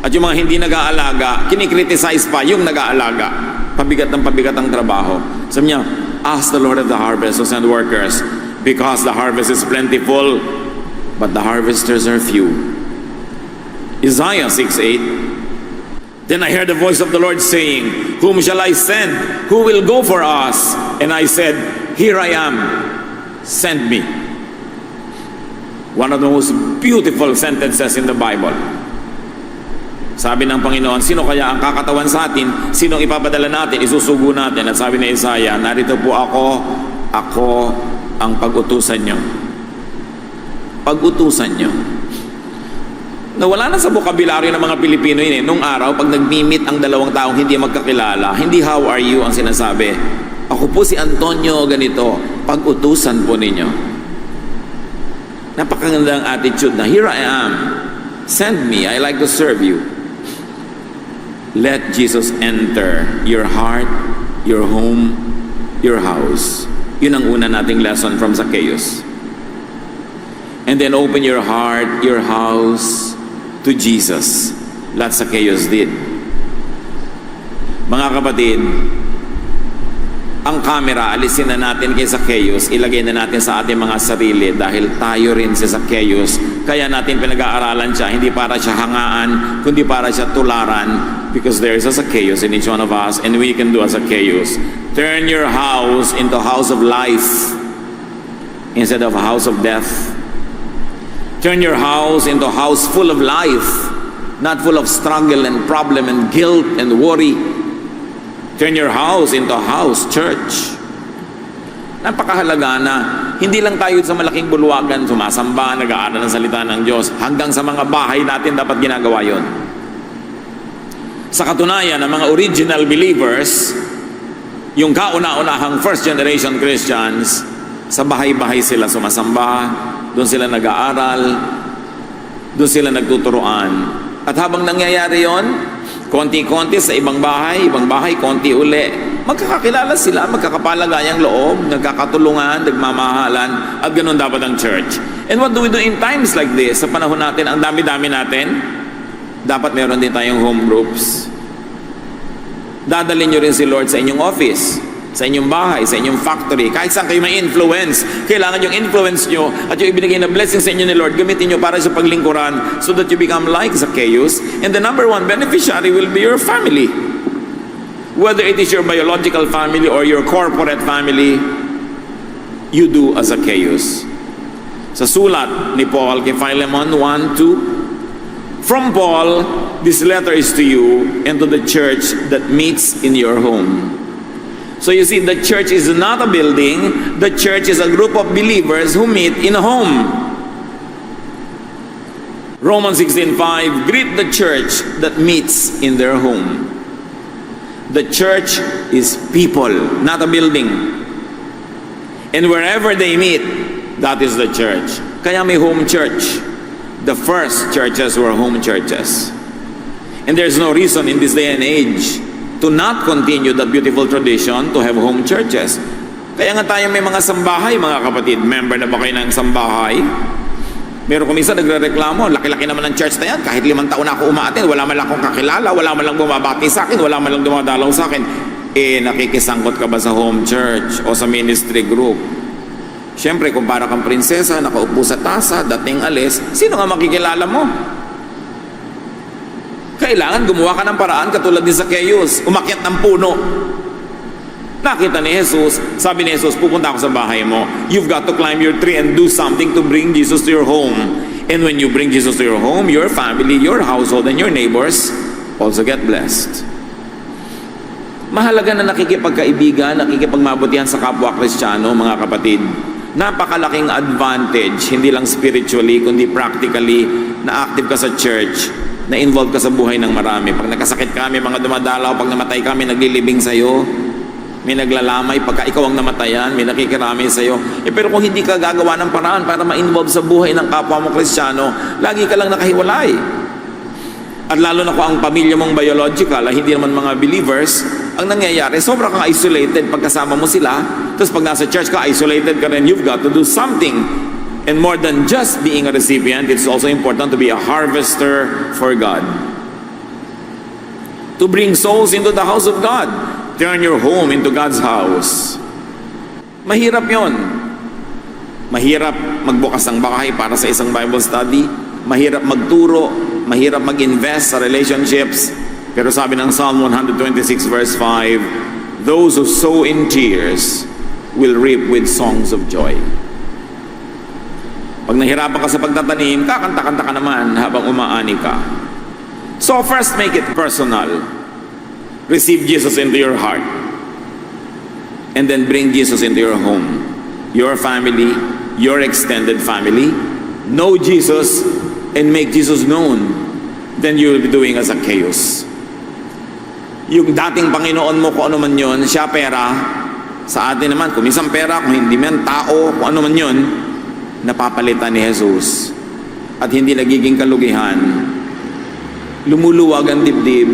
At yung mga hindi nag-aalaga, kinikriticize pa yung nag-aalaga. Pabigat ng trabaho. Sabi niya, ask the Lord of the harvest to send workers. because the harvest is plentiful, but the harvesters are few. Isaiah 6:8. Then I heard the voice of the Lord saying, Whom shall I send? Who will go for us? And I said, Here I am, send me. One of the most beautiful sentences in the Bible. Sabi ng Panginoon, sino kaya ang kakatawan sa atin? Sinong ipapadala natin? Isusugo natin. At sabi ni Isaiah, narito po ako ang pag-utusan nyo. Pag-utusan nyo. Nawala na sa bokabularyo ng mga Pilipino yun eh. Nung araw, pag nag-meet ang dalawang taong hindi magkakilala, hindi how are you ang sinasabi. Ako po si Antonio ganito, pag-utusan po ninyo. Napakagandang attitude na, here I am, send me, I like to serve you. Let Jesus enter your heart, your home, your house. Yun ang una nating lesson from Zacchaeus. And then open your heart, your house, to Jesus. That Zacchaeus did. Mga kapatid, ang camera, alisin na natin kay Zacchaeus, ilagay na natin sa ating mga sarili dahil tayo rin si Zacchaeus. Kaya natin pinag-aaralan siya, hindi para siya hangaan, kundi para siya tularan, because there is a Zacchaeus in each one of us and we can do a Zacchaeus. Turn your house into a house of life instead of a house of death. Turn your house into a house full of life, not full of struggle and problem and guilt and worry. Turn your house into a house, church. Napakahalaga na hindi lang tayo sa malaking bulwagan sumasamba, nag-aaral ng salita ng Diyos. Hanggang sa mga bahay natin dapat ginagawa yon. Sa katunayan, ng mga original believers, yung kauna-unahang first generation Christians, sa bahay-bahay sila sumasamba, doon sila nag-aaral, doon sila nagtuturoan. At habang nangyayari yon, konti-konti sa ibang bahay, konti uli, magkakakilala sila, magkakapalagayang loob, nagkakatulungan, nagmamahalan, at ganun dapat ang church. And what do we do in times like this? Sa panahon natin, ang dami-dami natin, dapat meron din tayong home groups. Dadalhin nyo rin si Lord sa inyong office, sa inyong bahay, sa inyong factory, kahit saan kayo may influence. Kailangan yung influence nyo at yung ibinigay na blessing sa inyo ni Lord, gamitin nyo para sa paglingkuran so that you become like Zacchaeus. And the number one beneficiary will be your family. Whether it is your biological family or your corporate family, you do as Zacchaeus. Sa sulat ni Paul kay Philemon 1:2, from Paul, this letter is to you and to the church that meets in your home. So you see, the church is not a building. The church is a group of believers who meet in a home. Romans 16:5, greet the church that meets in their home. The church is people, not a building. And wherever they meet, that is the church. Kaya may home church. The first churches were home churches. And there's no reason in this day and age to not continue that beautiful tradition to have home churches. Kaya nga tayo may mga sambahay, mga kapatid. Member na ba kayo ng sambahay? Meron kung minsan nagre-reklamo, laki-laki naman ng church na yan. Kahit 5 taon na ako umaatin, wala man lang akong kakilala, wala man lang bumabati sa akin, wala man lang dumadalaw sa akin. Nakikisangkot ka ba sa home church o sa ministry group? Siyempre, kung para kang prinsesa, nakaupo sa tasa, dating alis, sino nga makikilala mo? Kailangan gumawa ka ng paraan katulad ni Zacchaeus, umakyat ng puno. Nakita ni Jesus, sabi ni Jesus, pupunta ako sa bahay mo. You've got to climb your tree and do something to bring Jesus to your home. And when you bring Jesus to your home, your family, your household, and your neighbors also get blessed. Mahalaga na nakikipagkaibigan, nakikipagmabutihan sa kapwa Kristiyano, mga kapatid. Napakalaking advantage, hindi lang spiritually, kundi practically, na active ka sa church, na involved ka sa buhay ng marami. Pag nagkasakit kami, mga dumadalaw, pag namatay kami, naglilibing sa'yo, may naglalamay, pagka ikaw ang namatayan, may nakikirami sa'yo. Pero kung hindi ka gagawa ng paraan para ma-involve sa buhay ng kapwa mo Kristiyano, lagi ka lang nakahiwalay. At lalo na kung ang pamilya mong biological, hindi naman mga believers, ang nangyayari, sobrang kang isolated pagkasama mo sila. Tapos pag nasa church ka, isolated ka rin, you've got to do something. And more than just being a recipient, it's also important to be a harvester for God. To bring souls into the house of God. Turn your home into God's house. Mahirap yon. Mahirap magbukas ng bahay para sa isang Bible study. Mahirap magturo. Mahirap mag-invest sa relationships. Pero sabi ng Psalm 126 verse 5, those who sow in tears will reap with songs of joy. Pag nahirapan ka sa pagtatanim, kakanta-kanta ka naman habang umaani ka. So first, make it personal. Receive Jesus into your heart. And then bring Jesus into your home, your family, your extended family. Know Jesus and make Jesus known. Then you will be doing as Zacchaeus. Yung dating Panginoon mo, kung ano man yun, siya pera. Sa atin naman, kung minsan pera, kung hindi man tao, kung ano man yun, napapalitan ni Jesus. At hindi nagiging kalugihan. Lumuluwag ang dibdib.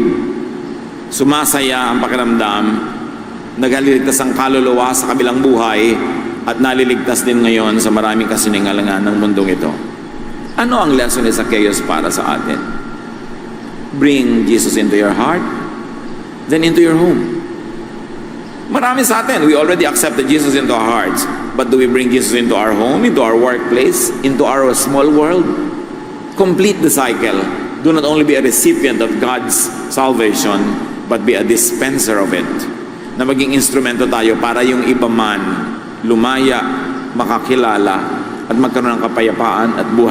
Sumasaya ang pakiramdam. Nagliligtas ang kaluluwa sa kabilang buhay. At naliligtas din ngayon sa maraming kasiningalangan ng mundong ito. Ano ang lesson ni Zacchaeus para sa atin? Bring Jesus into your heart, then into your home. Marami sa atin, we already accepted Jesus into our hearts. But do we bring Jesus into our home, into our workplace, into our small world? Complete the cycle. Do not only be a recipient of God's salvation, but be a dispenser of it. Na maging instrumento tayo para yung iba man lumaya, makakilala, at magkaroon ng kapayapaan at buhay